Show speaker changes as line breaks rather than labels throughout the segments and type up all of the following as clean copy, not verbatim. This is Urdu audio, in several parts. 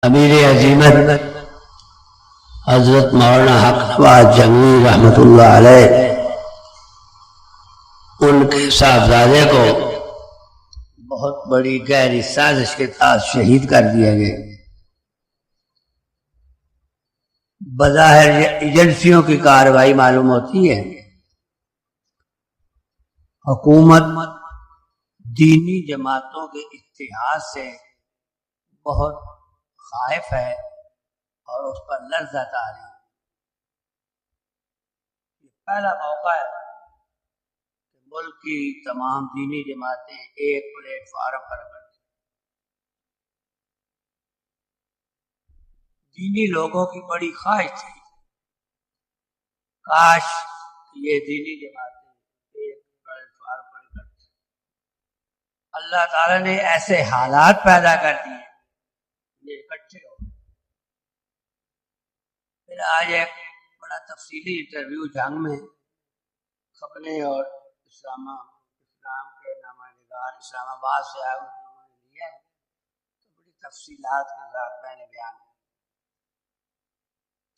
امیر عظیمت حضرت مولانا حق نواز جنگی رحمۃ اللہ علیہ ان کے صاحبزادے کو بہت بڑی گہری سازش کے تحت شہید کر دیا گیا۔ بظاہر ایجنسیوں کی کارروائی معلوم ہوتی ہے، حکومت دینی جماعتوں کے اتحاد سے بہت خائف ہے اور اس پر لرزہ طاری ہے۔ یہ پہلا موقع ہے کہ ملک کی تمام دینی جماعتیں ایک پلیٹ فارم پر کرتی۔ دینی لوگوں کی بڑی خواہش تھی کاش یہ دینی جماعتیں ایک پلیٹ فارم پر کرتی۔ اللہ تعالیٰ نے ایسے حالات پیدا کر دیے یہ اکٹھے ہو۔ پھر آج ایک بڑا تفصیلی انٹرویو جنگ میں خبریں اور اسلام کے نامہ نگار اسلام آباد سے آئے انہوں نے لیا ہے، تو بڑی تفصیلات کے ساتھ میں نے بیان کیا۔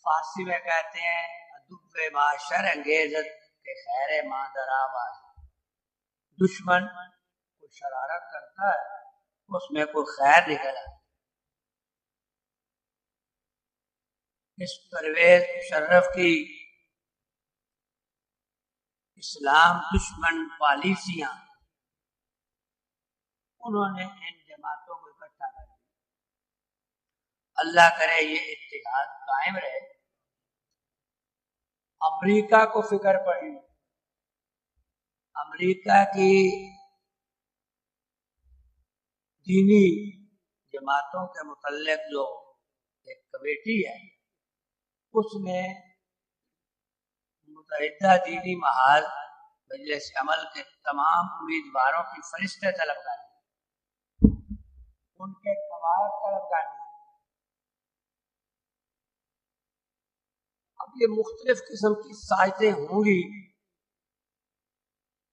فارسی میں کہتے ہیں ادب ما شر انگیزت کے خیر ما در آباد، دشمن کوئی شرارت کرتا ہے اس میں کوئی خیر نکل آتا۔ اس پرویز مشرف کی اسلام دشمن پالیسیاں انہوں نے ان جماعتوں کو اکٹھا کر دیا۔ اللہ کرے یہ اتحاد قائم رہے۔ امریکہ کو فکر پڑی، امریکہ کی دینی جماعتوں کے متعلق جو ایک کمیٹی ہے اس نے متحدہ دینی محاذ مجلس عمل کے تمام امیدواروں کی فہرستیں طلب کر لی، ان کے قواعد طلب کر لی۔ اب یہ مختلف قسم کی سازشیں ہوں گی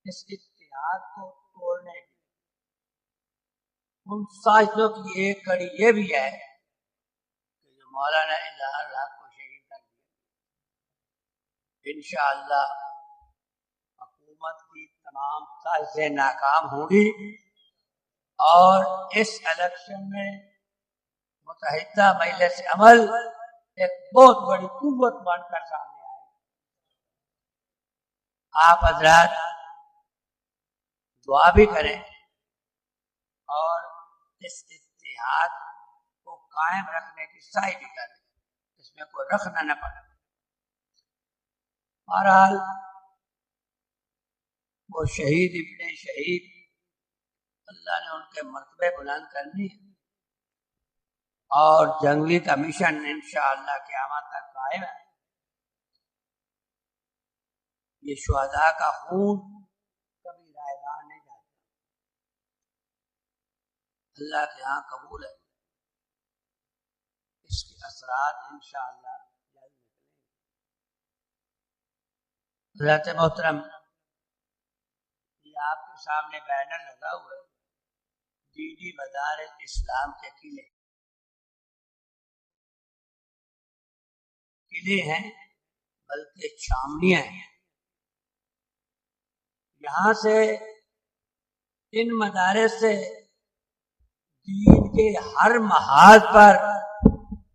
اس اتحاد کو توڑنے کی۔ ان سازشوں کی ایک کڑی یہ بھی ہے کہ جو مولانا اظہار الحق کو شہید کر دیا، انشاءاللہ حکومت کی تمام سازشیں ناکام ہوں گی اور اس الیکشن میں متحدہ مجلس عمل ایک بہت بڑی قوت بن کر سامنے آئے۔ آپ حضرات دعا بھی کریں اور اس اتحاد کو قائم رکھنے کی سعی بھی کریں، اس میں کوئی رکھنا نہ پڑے۔ بہرحال وہ شہید ابن شہید اللہ نے ان کے مرتبے بلند کرنی ہے اور جنگلی کا مشن انشاءاللہ قیامت تک قائم ہے۔ یہ شہداء کا خون کبھی رائگاں نہیں جاتا، اللہ کے ہاں قبول ہے، اس کے اثرات انشاءاللہ جلد نکلیں گے۔ حضرت محترم، یہ آپ کے سامنے بینر لگا ہوا ہے، دینی مدارس اسلام کے قلعے ہیں بلکہ چھاؤنیاں ہیں۔ یہاں سے ان مدارس سے دین کے ہر محاذ پر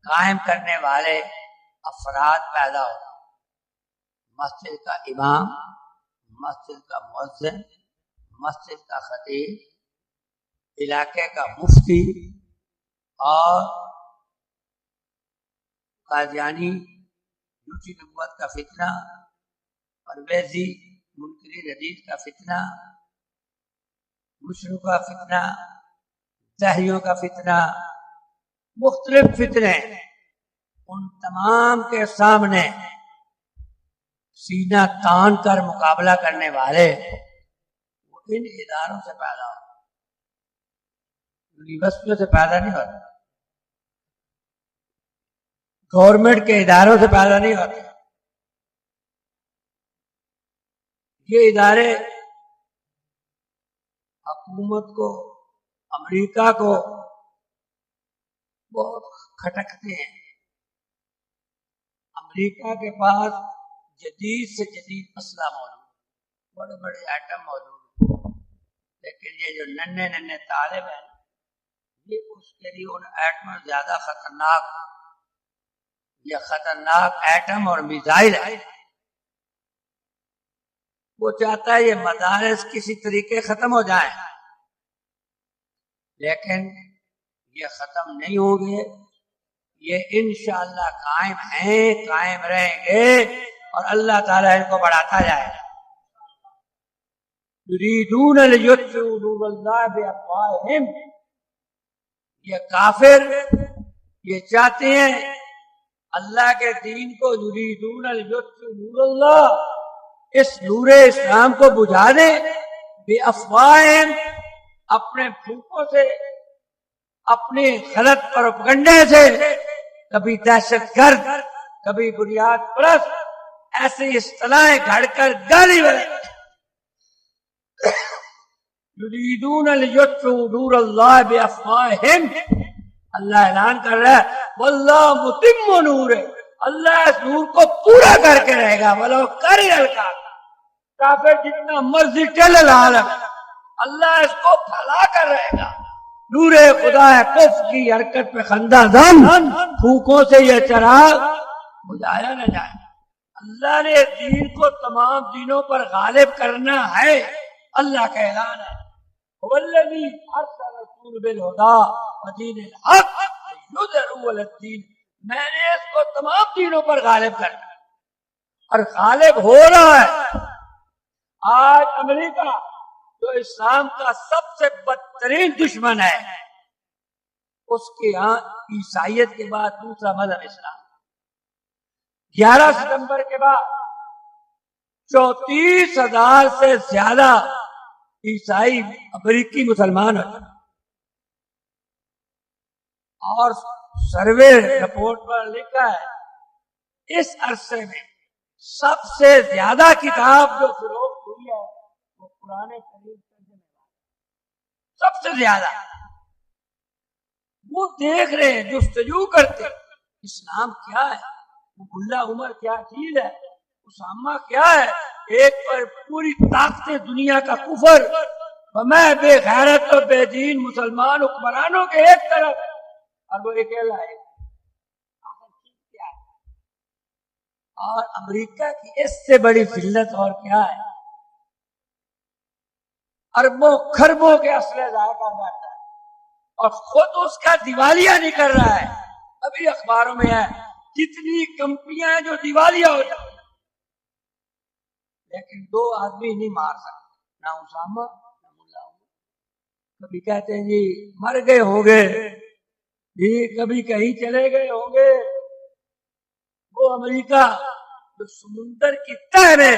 قائم کرنے والے افراد پیدا ہوتے ہیں۔ مسجد کا امام، مسجد کا مؤذن، مسجد کا خطیب، علاقے کا مفتی اور قادیانی جھوٹی نبوت کا فتنہ، پرویزی منکرین حدیث کا فتنہ، مشرکوں کا فتنہ، دہریوں کا فتنہ، مختلف فتنے، ان تمام کے سامنے سینہ تان کر مقابلہ کرنے والے وہ ان اداروں سے پیدا ہوتے، یونیورسٹیوں سے پیدا نہیں ہوتے، گورنمنٹ کے اداروں سے پیدا نہیں ہوتے۔ یہ ادارے حکومت کو، امریکہ کو بہت کھٹکتے ہیں. امریکہ کے پاس جدید سے جدید اسلحہ موجود، بڑے بڑے ایٹم موجود، لیکن یہ جو ننھے ننھے طالب ہیں یہ اس کے لیے ان ایٹم زیادہ خطرناک، یہ خطرناک ایٹم اور میزائل ہے. وہ چاہتا ہے یہ مدارس کسی طریقے ختم ہو جائیں، لیکن یہ ختم نہیں ہوں گے، یہ انشاءاللہ قائم ہیں، قائم رہیں گے، اور اللہ تعالیٰ ان کو بڑھاتا جائے گا. یریدون لیطفئوا نور اللہ بافواہہم، یہ کافر یہ چاہتے ہیں اللہ کے دین کو، یریدون لیطفئوا نور اللہ، اس نور اسلام کو بجھا دیں، بافواہہم، اپنے پھوکوں سے، اپنے غلط پروپگنڈے سے، کبھی دہشت گرد، کبھی بنیاد پرست، ایسی اصطلاحیں گھڑ کر گالی بنے. یریدون لیطفئوا نور اللہ بافواہہم، اللہ اعلان کر رہا ہے واللہ متم نورہ، اللہ اس نور کو پورا کر کے رہے گا، ولو کرہ الکافرون، کافر جتنا مرضی چل العالم، اللہ اس کو پھیلا کر رہے گا. نور خدا ہے کفر کی حرکت پہ خندہ دم، پھوکوں سے یہ چراغ بجھایا نہ جائے. اللہ نے دین کو تمام دینوں پر غالب کرنا ہے، اللہ کا اعلان ہے والذی ارسل رسول بالہدی ودین الحق لیظہرہ علی الدین، میں نے اس کو تمام دینوں پر غالب کرنا ہے، اور غالب ہو رہا ہے. آج امریکہ جو اسلام کا سب سے بدترین دشمن ہے، اس کے ہاں عیسائیت کے بعد دوسرا مذہب اسلام. 11 ستمبر کے بعد 34,000 سے زیادہ عیسائی امریکی مسلمان ہوئے، اور سروے رپورٹ پر لکھا ہے اس عرصے میں سب سے زیادہ کتاب جو فروخت ہوئی ہے وہ قرآن کریم ترجمے والا، سب سے زیادہ. وہ دیکھ رہے ہیں، جستجو کرتے اسلام کیا ہے، ملا عمر کیا چیز ہے، اسامہ کیا ہے، ایک پر پوری طاقت دنیا کا کفر، میں بے غیرت اور بے دین مسلمان حکمرانوں کے ایک طرف، اور وہ اکیلا ہے. اور امریکہ کی اس سے بڑی ذلت اور کیا ہے، اربوں خربوں کے اسلحے ضائع کر بیٹھا ہے، اور خود اس کا دیوالیہ نہیں کر رہا ہے. ابھی اخباروں میں ہے کتنی کمپنیاں جو دیوالیہ ہو جائیں، لیکن 2 آدمی نہیں مار سکتے، نہ اسامہ نہ ملا عمر. کبھی کہتے ہیں جی مر گئے ہوں گے، جی کبھی کہیں چلے گئے ہوں گے. وہ امریکہ جو سمندر کی تہ میں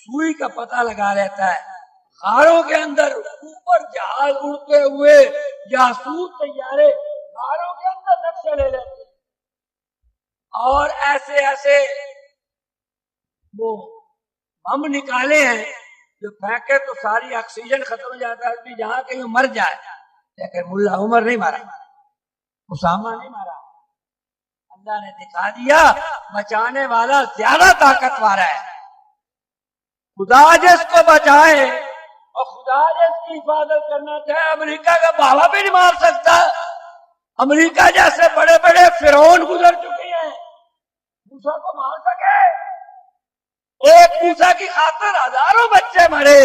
سوئی کا پتہ لگا لیتا ہے، غاروں کے اندر اوپر جہاز اڑتے ہوئے جاسوس طیارے غاروں کے اندر نقشے لے لیتے ہیں، اور ایسے ایسے وہ بم نکالے ہیں جو پھینکے تو ساری آکسیجن ختم ہو جاتا ہے، جہاں کہیں مر جائے. لیکن ملا عمر نہیں مارا، اسامہ نہیں مارا. اللہ نے دکھا دیا بچانے والا زیادہ طاقتور ہے. خدا جس کو بچائے اور خدا جس کی حفاظت کرنا چاہے، امریکہ کا بابا بھی نہیں مار سکتا. امریکہ جیسے بڑے بڑے فرعون گزر چکے ہیں، موسیٰ کو مار سکے؟ ایک موسیٰ کی خاطر ہزاروں بچے مرے.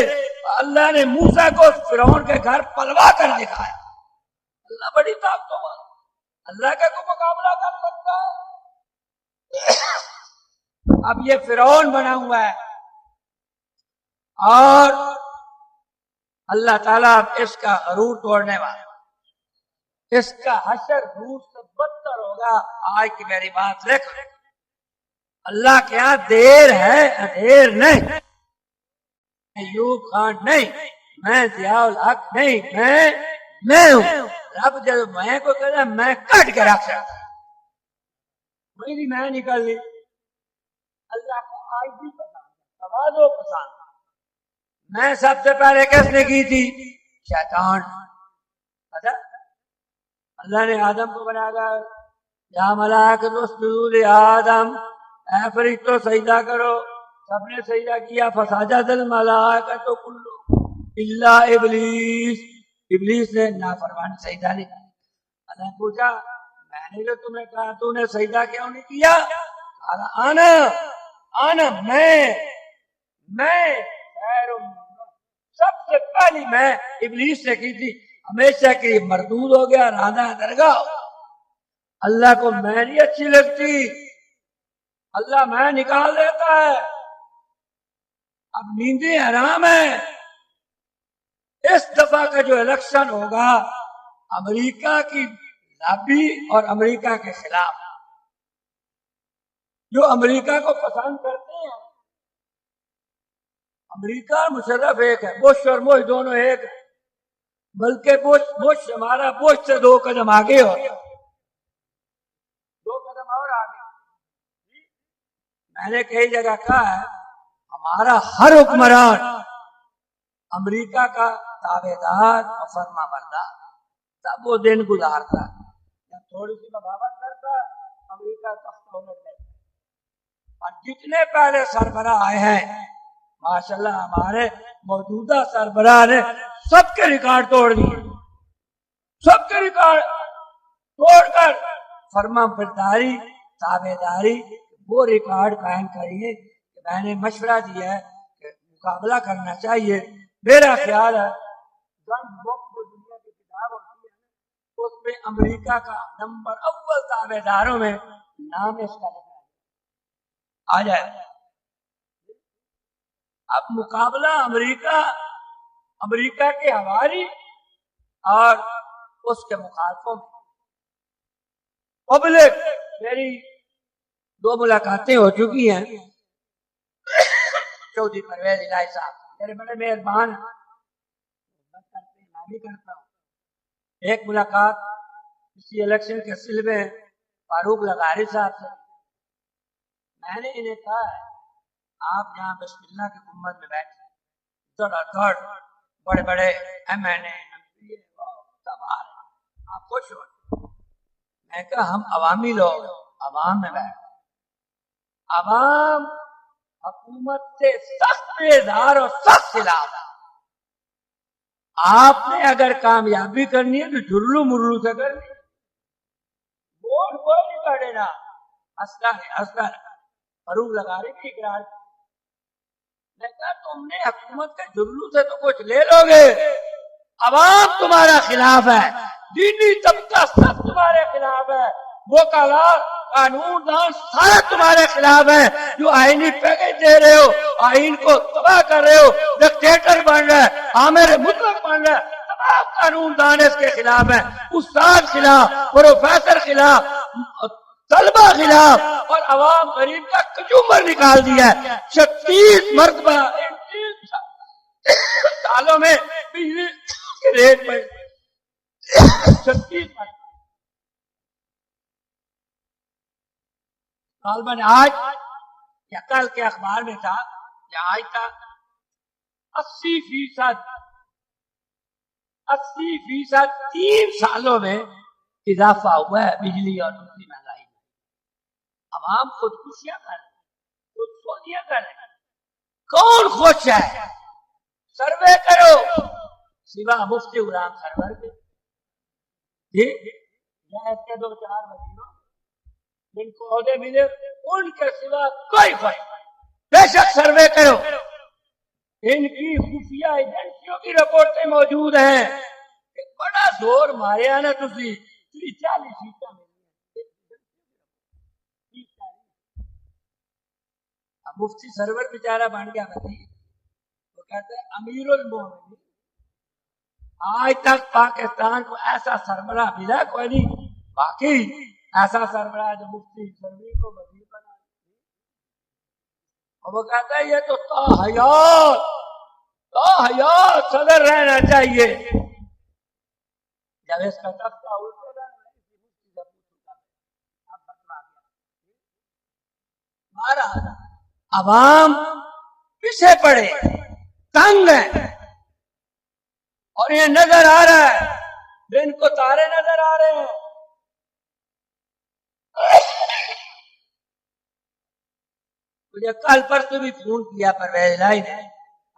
اللہ نے موسیٰ کو فرعون کے گھر پلوا کر دکھایا. اللہ بڑی طاقتوں والا، اللہ کا کوئی مقابلہ کر سکتا ہے؟ اب یہ فرعون بنا ہوا ہے، اور اللہ تعالیٰ اس کا غرور توڑنے والا، اس کا حشر روح سے بدتر ہوگا. آج کی میری بات لکھ، اللہ کے ہاں دیر ہے دیر نہیں. ایوب خان نہیں، میں ضیاء الحق نہیں، میں ہوں. رب جب میں کو کہتا ہے میں کٹ کے رکھ سکتا، میری میں نکل لی. اللہ کو آج بھی پسند، تواضع پسند. میں سب سے پہلے کس نے کی تھی؟ شیطان. اللہ نے آدم کو بنایا یا ملائکۃ اسجدوا لآدم، اے فرشتوں سجدہ کرو، سب نے سجدہ کیا، فسجد الملائکۃ کلهم الا ابلیس، ابلیس نے نافرمانی سجدہ نہیں کیا۔ اللہ نے پوچھا میں نے جو تمہیں کہا تو نے سجدہ کیوں نہیں کیا؟ آنا میں خیر سب سے پہلی میں ابلیس نے کی تھی، ہمیشہ کی مردود ہو گیا، راندہ درگاہ ہو۔ اللہ کو میں نہیں اچھی لگتی، اللہ میں نکال دیتا ہے، اب نیندیں حرام ہے۔ اس دفعہ کا جو الیکشن ہوگا امریکہ کی لابی اور امریکہ کے خلاف، جو امریکہ کو پسند کرتے ہیں، امریکہ مشرف ایک ہے، بش اور بش دونوں ایک ہے، بلکہ بش ہمارا بش سے 2 قدم آگے ہو، 2 قدم اور آگے۔ میں نے کئی جگہ کہا ہے ہمارا ہر حکمران امریکہ کا تابع دار اور فرما بردار، تب وہ دن گزارتا، جب تھوڑی سی بغاوت کرتا امریکہ تخت الٹ لیتا۔ اور جتنے پہلے سربراہ آئے ہیں ماشاءاللہ ہمارے موجودہ سربراہ نے سب کے ریکارڈ توڑ دیے، سب کے ریکارڈ توڑ کر فرما برداری تابع داری وہ ریکارڈ قائم کریے کہ میں نے مشورہ دیا ہے کہ مقابلہ کرنا چاہیے۔ میرا خیال ہے گن بک جو دنیا کی کتاب ہوتی ہے اس میں امریکہ کا نمبر اول تابع داروں میں نام اس کا لکھا آ جائے۔ اب مقابلہ امریکہ کے حوالی اور اس کے مخالفوں میں پبلک، میری 2 ملاقاتیں ہو چکی ہیں، چودھری پرویز الہی صاحب میرے بڑے مہربان ہیں، میں بھی کرتا ہوں۔ ایک ملاقات اسی الیکشن کے سلسلے میں فاروق لغاری صاحب سے، میں نے انہیں کہا ہے آپ یہاں بسم اللہ کی امت میں بیٹھے دڑ بڑے بڑے ایم این اے سب آ رہے ہیں، آپ خوش ہو۔ میں کہا ہم عوامی لوگ عوام میں بیٹھے، عوام حکومت سے سخت بیزار اور سخت خلاف۔ آپ نے اگر کامیابی کرنی ہے تو جرلو مرلو سے کرنی، ووٹ کوئی نہیں کر دینا، اصلا فاروق لغاری کی اقرار کی۔ میں کہا تم نے حکومت کے جرلو سے تو کچھ لے لو گے، عوام تمہارا خلاف ہے، دینی طبقہ سب تمہارے خلاف ہے، وکلاء قانون دان سارے تمہارے خلاف ہیں، جو آئینی پیکج دے رہے ہو، آئین کو تباہ کر رہے ہو، ڈکٹیٹر بن رہے ہیں، آمر مطلق بن رہے ہیں، تمام قانون دان اس کے خلاف ہیں، استاد خلاف، پروفیسر خلاف، طلبہ خلاف، اور عوام غریب کا کچومر نکال دیا ہے۔ 36 مرتبہ 30 سالوں میں بجلی کے ریٹ میں 36 مرتبہ۔ غالباً آج یا کل کے اخبار میں تھا یا آج تھا 80% 3 سالوں میں اضافہ ہوا ہے بجلی اور دوسری مہنگائی میں۔ عوام خودکشیاں کر رہے ہیں، خودسوزیاں کر رہے ہیں، کون خوش ہے؟ سروے کرو، سوا مفتی غلام سرور کے جی یا اس کے 2-4 وزیروں جن کو عہدے ملے ان کے سوا کوئی خوش نہیں۔ بے شک سروے کرو، ان کی خفیہ ایجنسیوں کی رپورٹیں موجود ہیں کہ بڑا زور مارے نا تسی 40 سیٹاں مفتی سرور بیچارہ بن گیا وزیر، وہ کہتے ہیں امیر المومنین، آج تک پاکستان کو ایسا سربراہ ملا کوئی نہیں، باقی ایسا سربراہ جو مفتی سرور کو وزیر بنا، اور وہ کہتا ہے یہ تو حیات صدر رہنا چاہیے۔ جب اس کا تختہ الٹا ہمارا عوام پیچھے پڑے تنگ ہے، اور یہ نظر آ رہا ہے، دن کو تارے نظر آ رہے ہیں، مجھے کل پرسوں بھی فون کیا پرویز لائی نے،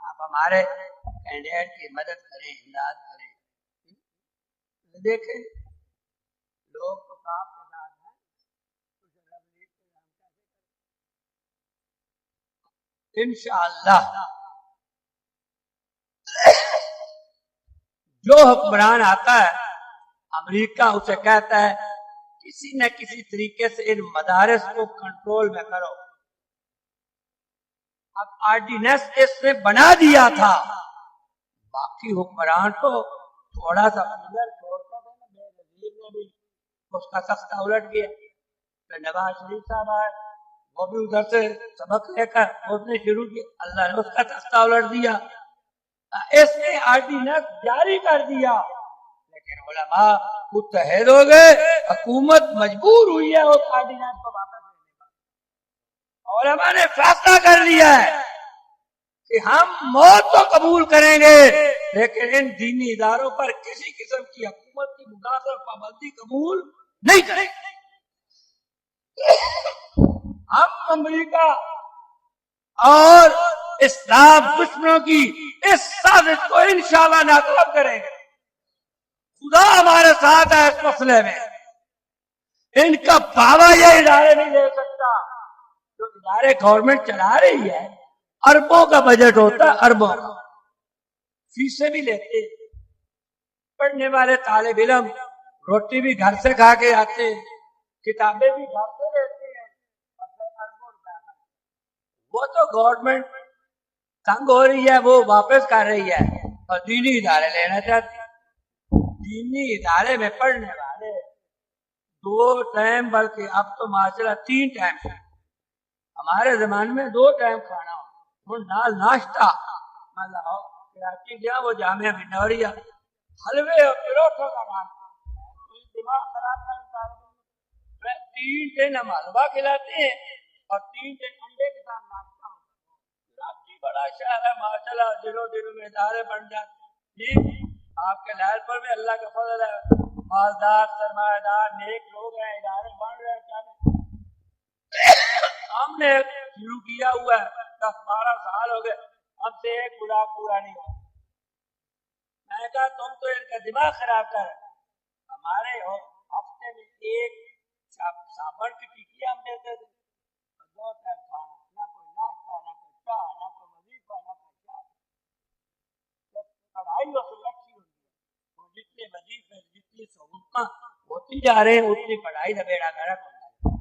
آپ ہمارے کینڈیڈیٹ کی مدد کریں، امداد کریں. دیکھیں لوگ تو کام کے ساتھ ہیں، انشاءاللہ جو حکمران آتا ہے امریکہ اسے کہتا ہے کسی نہ کسی طریقے سے ان مدارس کو کنٹرول میں کرو. اب آرڈیننس اس نے بنا دیا تھا، باقی حکمران تو تھوڑا سا فنگر چھوڑتا تھا. بے نظیر نے بھی اس کا تختہ الٹ گیا. پھر نواز شریف صاحب آئے، وہ بھی ادھر سے سبق لے کر اس نے شروع کیا، اللہ نے اس کا تختہ الٹ دیا. اس نے آرڈیننس جاری کر دیا، لیکن علماء متحد ہو گئے، حکومت مجبور ہوئی ہے اس آرڈیننس کو واپس لینے پر. علماء نے فیصلہ کر لیا ہے کہ ہم موت تو قبول کریں گے لیکن ان دینی اداروں پر کسی قسم کی حکومت کی مداخلت پابندی قبول نہیں کریں گے. ہم امریکہ اور اسلام دشمنوں کی اس سازش کو انشاءاللہ ناکام کریں گے. خدا ہمارے ساتھ ہے اس مسئلے میں. ان کا پاوا یہ ادارے نہیں لے سکتا. جو ادارے گورنمنٹ چلا رہی ہے اربوں کا بجٹ ہوتا ہے، اربوں کا. فیسیں بھی لیتے، پڑھنے والے طالب علم روٹی بھی گھر سے کھا کے آتے، کتابیں بھی گھر سے لیتے ہیں، وہ تو گورنمنٹ تنگ ہو رہی ہے، وہ واپس کر رہی ہے اور دینی ادارے لینا چاہتی ہے. دینی ادارے میں پڑھنے والے 2 ٹائم بلکہ اب تو ماشاءاللہ 3 ٹائم، ہمارے زمانے میں 2 ٹائم کھانا ہو، نال ناشتہ. کراچی گیا وہ جامعہ منوریا، حلوے اور پروٹھوں کا ناشتہ. دماغ خراب کرتا ہے. 3 دن ہم حلوہ کھلاتے ہیں اور 3 دن انڈے کے ساتھ ناشتہ. کراچی بڑا شہر ہے ماشاءاللہ، دنوں دنوں میں ادارے بن جاتے ہیں. جی آپ کے لہر پر بھی اللہ کا فضل ہے، مالدار سرمایہ دار نیک لوگ ہیں، ادارے بن رہے ہیں. ہم نے شروع کیا ہوا ہے، 10-12 سال ہو گئے، ہم سے ایک بلاک پورا نہیں ہوا. میں نے کہا تم تو ان کا دماغ خراب کر رہے. ہمارے ہفتے میں 1 صابن کی ٹکی ہم دیتے تھے، 2 ٹائم کھانا، نہ کوئی ناشتہ، نہ کوئی چائے، نہ کوئی وظیفہ، نہ کوئی چائے. پڑھائی اور اچھی ہوتی ہے، جتنے وظیفے جتنی سہولتیں ہوتی جا رہے ہیں اتنی پڑھائی کا بیڑا غرق ہوتا ہے.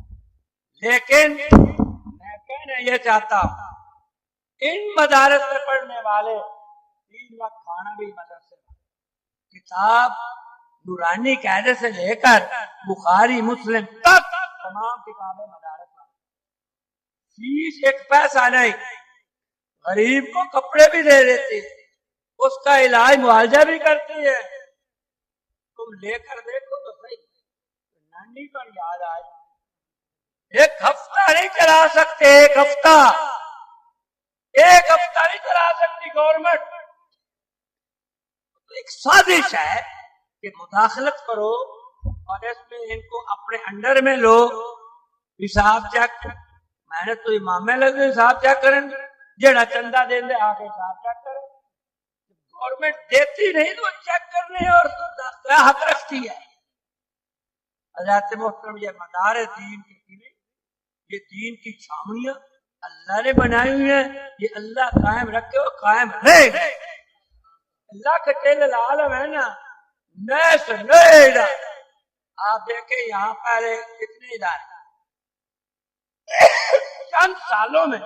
لیکن میں کہنا یہ چاہتا ہوں ان مدارس میں پڑھنے والے 3 وقت کھانا بھی مدرسے میں، کتاب نورانی قاعدے سے لے کر بخاری مسلم تک تمام کتابیں مدارس میں. فیس 1 پیسہ نہیں، غریب کو کپڑے بھی دے دیتے، اس کا علاج معالجہ بھی کرتی ہے. تم لے کر دیکھو تو صحیح. نانی پر یاد آئے، 1 ہفتہ نہیں چلا سکتے، 1 ہفتہ نہیں چلا سکتی گورنمنٹ. ایک سازش ہے کہ مداخلت کرو اور اس میں ان کو اپنے انڈر میں لو. حساب چیک، میں نے تو امام میں لگے حساب چیک کریں، جڑا چندہ دیں دے آگے حساب چیک کریں. گورنمنٹ دیتی نہیں تو چیک کرنے اور حق رکھتی ہے. حضرات محترم یہ مدار دین کی قلعے، یہ دین کی چھاؤنیاں اللہ نے بنائی ہوئی ہیں، یہ اللہ قائم رکھے اور قائم رہے. اللہ کے تیل العالم ہے نا، نئے سے نئے ادارے. آپ دیکھیں یہاں پہلے کتنے ادارے، چند سالوں میں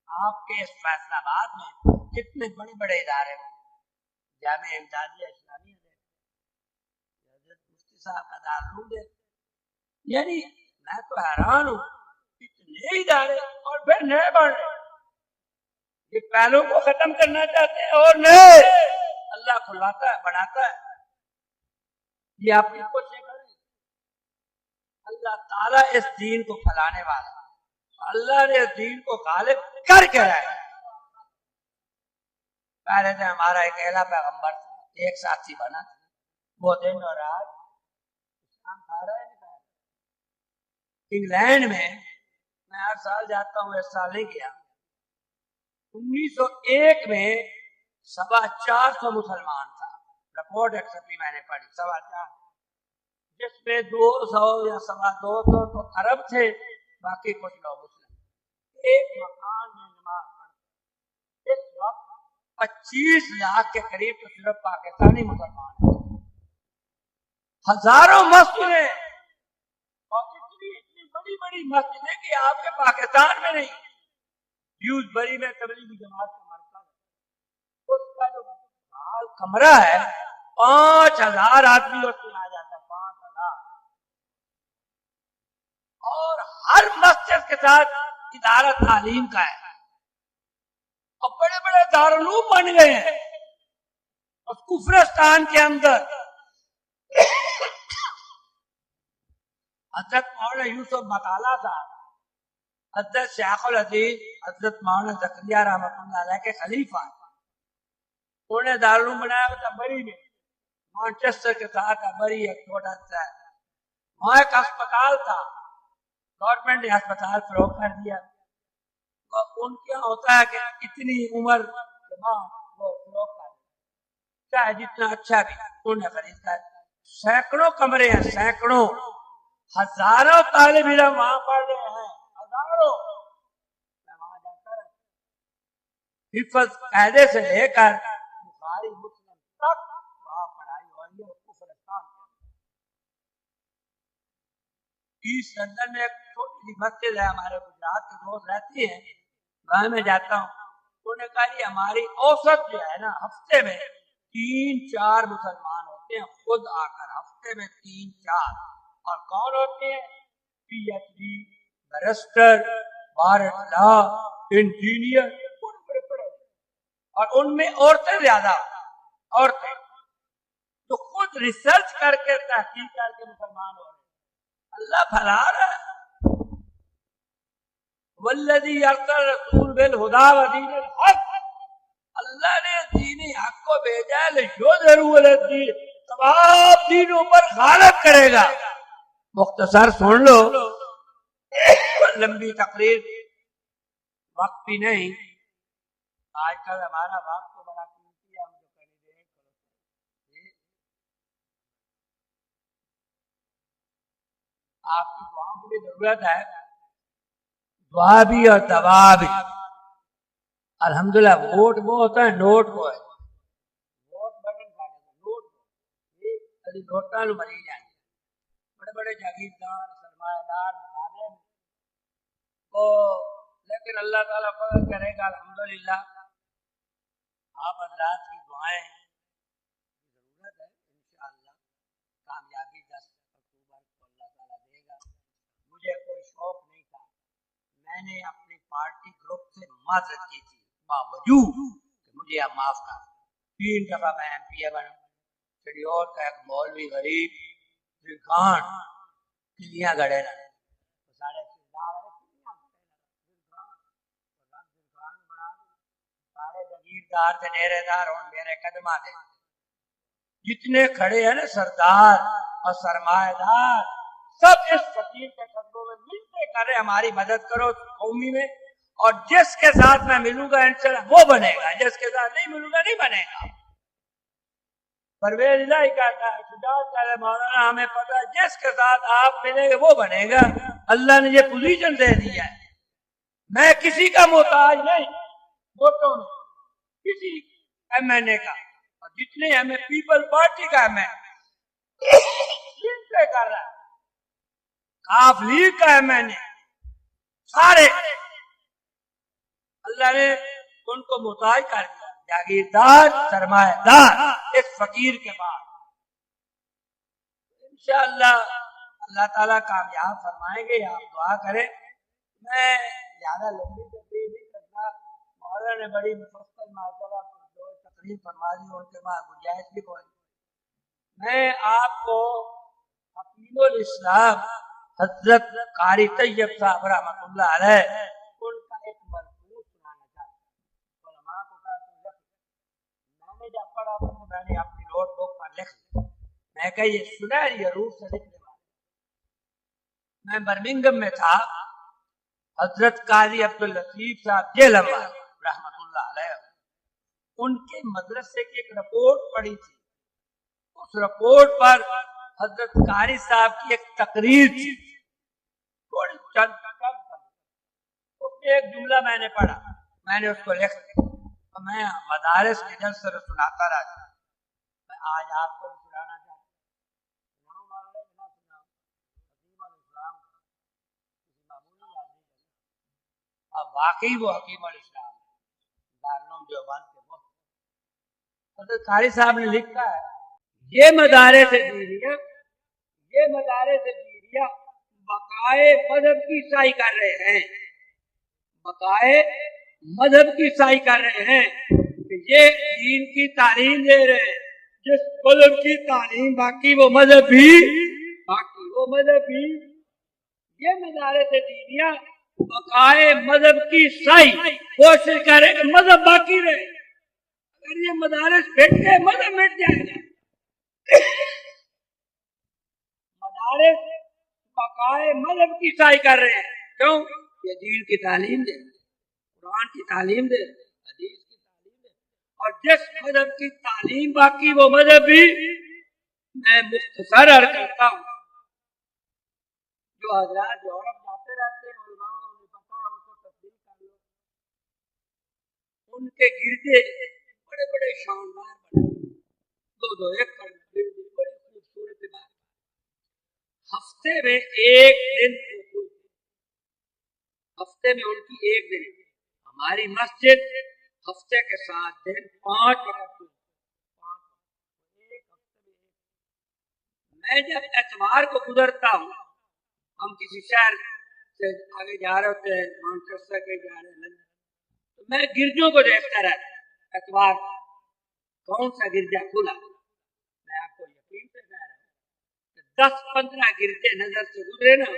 آپ کے اس فیصل آباد میں کتنے بڑے بڑے ادارے ہیں. جامعہ امدادیہ اسلامیہ دے، حضرت مفتی صاحب کا دارالعلوم دے. یعنی میں تو حیران ہوں، اتنے ادارے اور پھر نئے بڑھ رہے. یہ پہلوں کو ختم کرنا چاہتے ہیں اور نئے اللہ کھلاتا ہے، بناتا ہے. یہ آپ کی کوشش کریں. اللہ تعالیٰ اس دین کو پھیلانے والا، اللہ نے اس دین کو غالب کر کے رہا. پہلے سے ہمارا ایک اعلیٰ پیغمبر ایک ساتھی بنا، وہ دن اور رات اسلام کھا رہا ہے. انگلینڈ میں میں ہر سال جاتا ہوں، اس سال نہیں گیا۔ 1901 میں 450 مسلمان تھا، رپورٹ ایک چھپی میں نے پڑھی 450، جس میں 200 یا 250 تو عرب تھے، باقی کچھ لوگ مسلم۔ ایک مکان میں نماز پڑھتے اس وقت 25 لاکھ کے قریب تو صرف پاکستانی مسلمان ہیں، ہزاروں مسجدیں، اور اتنی بڑی بڑی مسجدیں کہ آپ کے پاکستان میں نہیں۔ ڈیوزبری میں تبلیغی جماعت کا مرکز ہے، اس کا جو کمرہ ہے 5000 آدمی اس میں آ جاتا ہے، 5000، اور ہر مسجد کے ساتھ ادارہ تعلیم کا ہے، اور بڑے بڑے دارالعلوم بن گئے ہیں اور کفرستان کے اندر۔ حضرت مولانا یوسف مطالعہ صاحب، حضرت شیخ الحدیث حضرت مولانا زکریا رحمۃ اللہ علیہ کے خلیفہ، انہوں نے دارالعلوم بنایا تھا بری میں، مانچسٹر کے ساتھ بری ایک چھوٹا سا ہے، وہاں ایک ہسپتال تھا، گورنمنٹ نے ہسپتال فروغ کر دیا، اور ان کے یہاں ہوتا ہے کہ اتنی عمر کے بعد وہ فروغ کر دیا، چاہے جتنا اچھا بھی، انہوں نے خرید کر، سینکڑوں کمرے ہیں، سینکڑوں، ہزاروں طالب علم وہاں پڑھ رہے ہیں، ہزاروں۔ میں وہاں جا کر حفظ قاعدے سے لے کر بخاری مسلم تک وہاں پڑھائی ہو رہی ہے، کفرستان کے ایسٹ لندن میں ایک چھوٹی سی مسجد ہے، ہمارے گجرات کے دوست رہتی ہیں، وہاں میں جاتا ہوں، انہوں نے کہا یہ ہماری اوسط جو ہے نا، ہفتے میں 3-4 مسلمان ہوتے ہیں، خود آ کر ہفتے میں 3-4، اور کون ہوتے ہیں؟ پی ایچ ڈی، بیرسٹر، بار لا، انجینئر، اور ان میں عورتیں زیادہ، عورتیں تو خود ریسرچ کر کے تحقیق کر کے مسلمان ہو رہے ہیں۔ اللہ بھلا رہا ہے، والذی ارسل رسول بالہدی ودین الحق، اللہ نے دین حق کو بھیجا ہے لیظہرہ علی الدین، تمام دینوں پر غالب کرے گا۔ مختصر سن لو، لمبی تقریر وقت بھی نہیں، آج کل ہمارا وقت تو بڑا قیمتی ہے، ہم جو کریں گے۔ آپ کی دعاؤں کی بھی ضرورت ہے، دعا بھی اور دوا بھی۔ الحمدللہ ووٹ وہ ہوتا ہے، نوٹ وہ ہے، ووٹ بٹن نوٹ نوٹاں نو مری جائیں، بڑے بڑے جاگیردار، سرمایہ دار مقابلے میں، تو لیکن اللہ تعالیٰ فضل کرے گا، الحمدللہ آپ حضرات کی دعائیں ضرورت ہے، انشاءاللہ کامیابی 10 اکتوبر کو اللہ تعالیٰ دے گا۔ مجھے کوئی شوق نہیں تھا، میں نے اپنی پارٹی گروپ سے معذرت کی تھی، باوجود کہ مجھے اب معاف کر، 3 دفعہ میں ایم پی اے بنا، چڑیور کا ایک مولوی غریب خان کلیاں گڑے نہ سارے جاگیردار تے ڈیرے دار ہوں میرے قدمہ دے، جتنے کھڑے ہیں نا سردار اور سرمایہ دار، سب اس فقیر کے قدموں میں ملتے کرے ہماری مدد کرو قومی میں، اور جس کے ساتھ میں ملوں گا انشاءاللہ وہ بنے گا، جس کے ساتھ نہیں ملوں گا نہیں بنے گا۔ پرویز الہی کہتا ہے، شجاعت کا مولانا ہمیں پتا ہے جس کے ساتھ آپ ملیں گے وہ بنے گا، اللہ نے یہ پوزیشن دے دیا ہے، میں کسی کا محتاج نہیں، ووٹوں میں کسی ایم این اے کا، اور جتنے ہمیں پیپل پارٹی کا ایم این اے کر رہا ہے، کاف لیگ کا ایم این اے، سارے اللہ نے ان کو محتاج کر دیا، جاگیردار سرمایہ دار اس فقیر کے بعد۔ انشاءاللہ اللہ تعالیٰ کامیاب فرمائیں گے، آپ دعا کریں۔ میں زیادہ لمبی تقریر نہیں کرتا، مولانا نے بڑی مفصل مرتبہ جو تقریر فرما دی، ان کے بعد گنجائش بھی کوئی۔ میں آپ کو حکیم الاسلام حضرت قاری طیب صاحب رحمۃ اللہ علیہ ان کا ایک مضمون سنانا چاہتا ہوں۔ علماء کو کہا میں نے جب پڑھا تو میں نے اپنی نوٹ بک پر لکھ لیا، میں کہ یہ سنہری روح سے لکھنے والا۔ میں برمنگم میں تھا حضرت قاضی عبداللطیف صاحب جیلمبار رحمت اللہ علیہ، ان کے مدرسے کی ایک رپورٹ پڑھی تھی. اس رپورٹ پر حضرت قاری صاحب کی ایک تقریر تھی، تھوڑی چند اس میں ایک جملہ میں نے پڑھا، میں نے اس کو لکھ لیا. میں مدارس کے جلسے سے سناتا رہتا. میں آج آپ کو سنانا چاہتا ہوں. اب واقعی وہ حکیم الاسلام دارالعلوم دیوبند کے مفتی حضرت قاری صاحب نے لکھا ہے، یہ مدارس دیریہ بقائے مذہب کی عیسائی کر رہے ہیں، بقائے مذہب کی عیسائی کر رہے ہیں کہ یہ دین کی تعلیم دے رہے ہیں. جس مذہب کی تعلیم باقی وہ مذہب بھی یہ مدارس دینیہ بقائے مذہب کی عیسائی کوشش کرے کہ مذہب باقی رہے. اگر یہ مدارس مٹ گئے مذہب مٹ جائے گا. مدارس بقائے مذہب کی عیسائی کر رہے ہیں. کیوں؟ یہ دین کی تعلیم دے، قرآن کی تعلیم دے، حدیث کی تعلیم دے. اور جس مذہب کی تعلیم باقی وہ مذہب بھی. میں مختصر عرض کرتا ہوں، جو حضرات یورپ جاتے رہتے ہیں علماء انہیں پتا ہے، ان کو تصدیق کر لو، ان کے گرجے بڑے بڑے شاندار بنے، 2-2 ایکڑ گرجے، بڑی خوبصورت بات. ہفتے میں ایک دن، ہفتے میں ان کی ایک دن. ہماری مسجد ہفتے کے 7 دن 5 وقت. میں جب اتوار کو گزرتا ہوں، ہم کسی شہر سے آگے جا رہے ہوتے ہیں، مانچسٹر کے جا رہے ہیں لندن، تو میں گرجوں کو دیکھتا رہتا. اتوار کون سا گرجا کھلا؟ میں آپ کو یقین سے کہہ رہا ہوں کہ 10-15 گرجے نظر سے گزرے نا،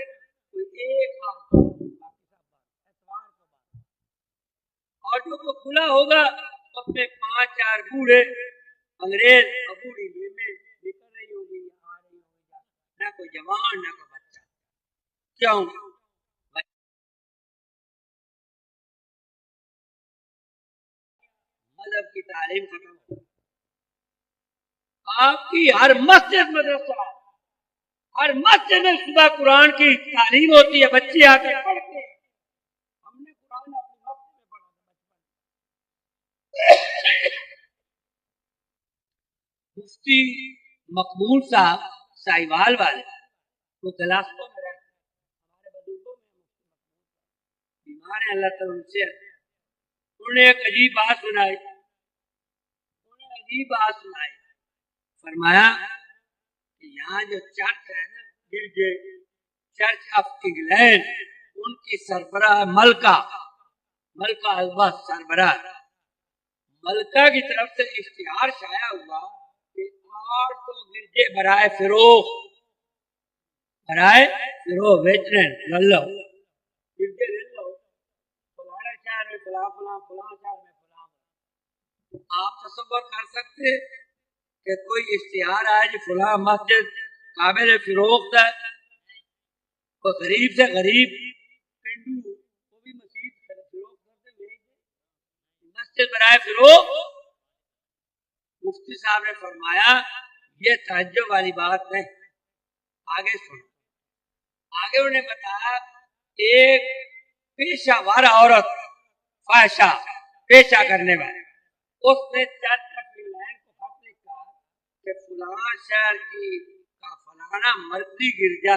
کوئی ایک اتوار کو. اور جو وہ کھلا ہوگا اس میں 5-4 بوڑھے انگریز اور بوڑھی بیوی نکل رہی ہوگی، آ رہی ہوگی، نہ کوئی جوان نہ کوئی بچہ. کیوں؟ مذہب کی تعلیم ختم ہو. آپ کی ہر مسجد مدرسہ، ہر مسجد میں صبح قرآن کی تعلیم ہوتی ہے، بچے آ کے پڑھتے ہیں. ہم نے قرآن اپنی مسجد میں پڑھا. مفتی مقبول صاحب ساہیوال والے، وہ گلاسکو میں رہتے ہیں، ہمارے بزرگوں میں بیمار ہیں، اللہ تعالیٰ ان سے. انہوں نے ایک عجیب بات سنائی. فرمایا کہ یہاں جو چرچ ہے نا، گرجے، چرچ آف انگلینڈ، ان کی سربراہ ملکہ البا سربراہ، ملکہ کی طرف سے اشتہار شائع ہوا کہ 800 گرجے برائے فروغ ویچرن لے لو، گرجے لے لو، فلاں شہر میں فلاں شہر میں فلاں. آپ تصور کر سکتے کہ کوئی اشتہار آئے جو فلاں مسجد قابل فروخت ہے، کوئی غریب سے غریب پنڈو وہ بھی مسجد فروخت کرتے ہیں، مسجد برائے فروغ. مفتی صاحب نے فرمایا یہ تعجب والی بات نہیں. آگے سنو، آگے انہوں نے بتایا ایک پیشہ ور عورت، فاحشہ پیشہ کرنے والی، اس نے چرچ آف انگلینڈ کو خط لکھا کہ فلاں شہر کی کا فلانا مرضی گرجا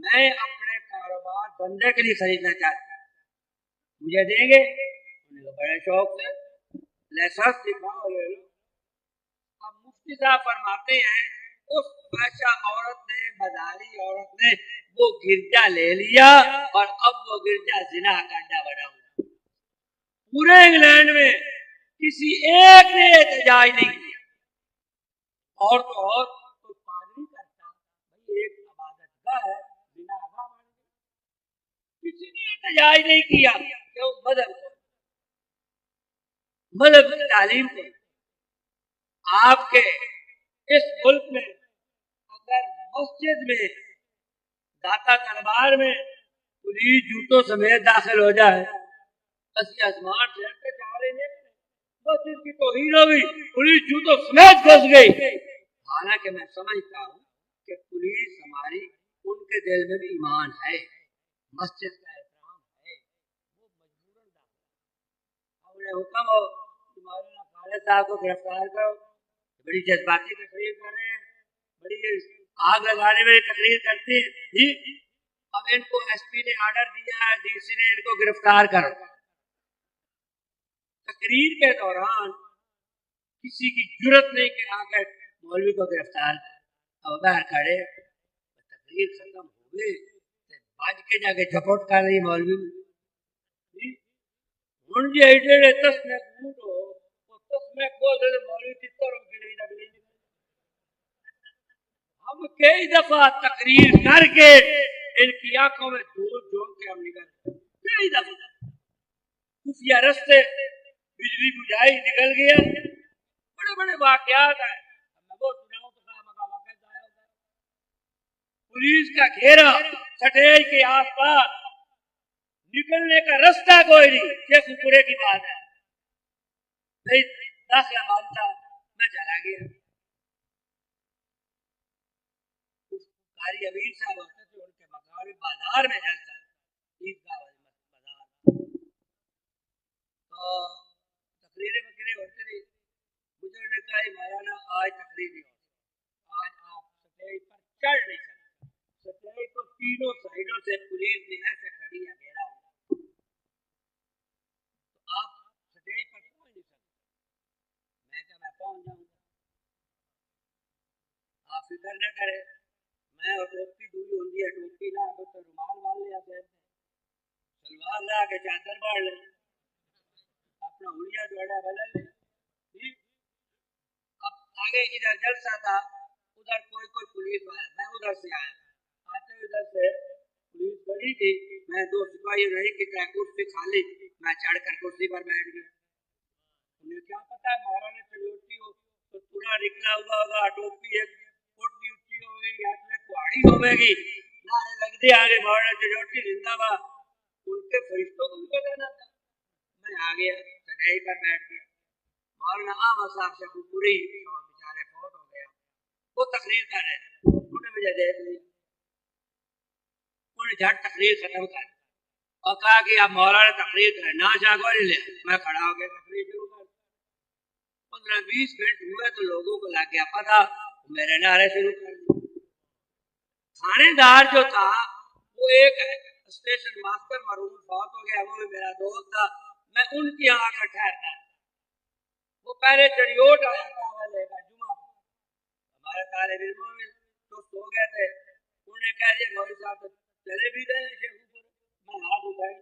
میں اپنے کاروبار دھندے کے لیے خریدنا چاہتا ہوں، مجھے دیں گے؟ بڑے شوق سے لائسنس دکھاؤ لے لو. اب مفتی صاحب فرماتے ہیں اس فاحشہ عورت نے، بازاری عورت نے وہ گرجا لے لیا اور اب وہ گرجا زنا کا اڈا بنا ہوا. پورے انگلینڈ میں کسی ایک نے احتجاج نہیں کیا. اور تو اور کوئی پادری کرتا ایک عبادت گاہ ہے، زنا گاہ بن گئی. کسی نے احتجاج نہیں کیا. کیوں؟ مذہب کی تعلیم کو. آپ کے اس ملک میں اگر مسجد میں، داتا دربار میں پولیس جوتوں سمیت داخل ہو جائے، اسی آسمان سے چاہ رہے ہیں بس اس کی توہین ہو گئی، پولیس جوتوں سمیت گھس گئی۔ حالانکہ میں سمجھتا ہوں کہ پولیس ہماری ان کے دل میں بھی ایمان ہے، مسجد کا احترام ہے، وہ مجبوراً داخل انہیں حکم ہو کہ مولانا خالد صاحب کو گرفتار کرو، بڑی جذباتی تقریر کر رہے ہیں، بڑی آگ لگانے میں تقریر کرتے ہیں جی۔ اب ان کو ایس پی نے آرڈر دیا ہے، ڈی سی نے ان کو گرفتار کرو۔ تقریر کے دوران کسی کی جرت نہیں کہ آ کر مولوی کو گرفتار کر، اب باہر کھڑے تقریر ختم ہو گئی بج کے جا کے جھپٹ کر رہی مولوی ہوں جی ایڈے تس میں بوٹ ہو تس میں کھول دے مولوی تر ہو کے نہیں لگنے۔ ہم کئی دفعہ تقریر کر کے ان کی آنکھوں میں دھول جھونک کے ہم نکل کئی دفعہ خفیہ رستے بجلی بجھائی نکل گیا، بڑے بڑے واقعات ہیں، میں وہ سناؤں تو کا واقعہ ضائع ہوتا ہے۔ پولیس کا گھیرا سٹیج کے آس پاس، نکلنے کا رستہ کوئی نہیں، یہ کپڑے کی بات ہے، نہیں داخلہ مانتا میں چلا گیا۔ قاری امیر صاحب ہوتے تھے، ان کے مقام بازار میں جلتا عیدگاہ بازار، تو تقریریں وغیرہ ہوتے تھے، مجھے انہوں نے کہا مولانا آج تقریر نہیں ہوتی، آج آپ سٹیج پر چڑھ نہیں سکتے، سٹیج کو تینوں سائڈوں سے پولیس نے ایسے کھڑی ہے گھیرا ہوا، تو آپ سٹیج پر پہنچ نہیں سکتے۔ میں کہا میں پہنچ جاؤں گا، آپ فکر نہ کریں، میں اور ٹوپی دوری ہوتی ہے، ٹوپی لا کے تو رومال مان لیا پھر سلوار لا کے چادر باڑ لے، اپنا ہولیا جوڑا بدل لے۔ اب آگے ادھر جلسہ تھا، ادھر کوئی پولیس والا، میں ادھر سے آیا، آتے ادھر سے پولیس بڑی تھی، میں دو سپاہی رہی کہ کرسی خالی، میں چڑھ کر کرسی پر بیٹھ گیا۔ انہیں کیا پتا مولانا چلوٹی ہو تو پورا نکلا ہوا ہوگا، ٹوپی ایک فٹ کی اونچی ہو گئی، ہاتھ میں کہاڑی ہوے گی، نعرے لگتے آگے مولانا چلوٹی زندہ باد، ان کے فرشتوں کو بھی پتا نہ تھا۔ میں آ گیا، سٹیج پر بیٹھ گیا، مولانا احمد صاحب سے پوری بیچارے فوت ہو گیا، وہ تقریر کر رہے تھے، انہوں نے مجھے دیکھ لیا، انہوں نے جھٹ تقریر ختم کر اور کہا کہ اب مولانا تقریر کرے، نہ چاہ کو نہیں لیا، میں کھڑا ہو گیا، تقریر شروع کر 15-20 منٹ ہوئے تو لوگوں کو لگ گیا پتا، میرے نعرے شروع کر دیے۔ تھانے دار جو تھا وہ ایک اسٹیشن ماسٹر مرحوم فوت ہو گیا، وہ بھی میرا دوست تھا، میں ان کی یہاں کا ٹھہرتا، وہ پہلے چریوٹ آیا تھا والے کا جمعہ، ہمارے طالب علموں میں دوست ہو گئے تھے، انہوں نے کہا یہ مولوی صاحب چلے بھی گئے شیخ اوپر، میں ہاتھ اٹھائی،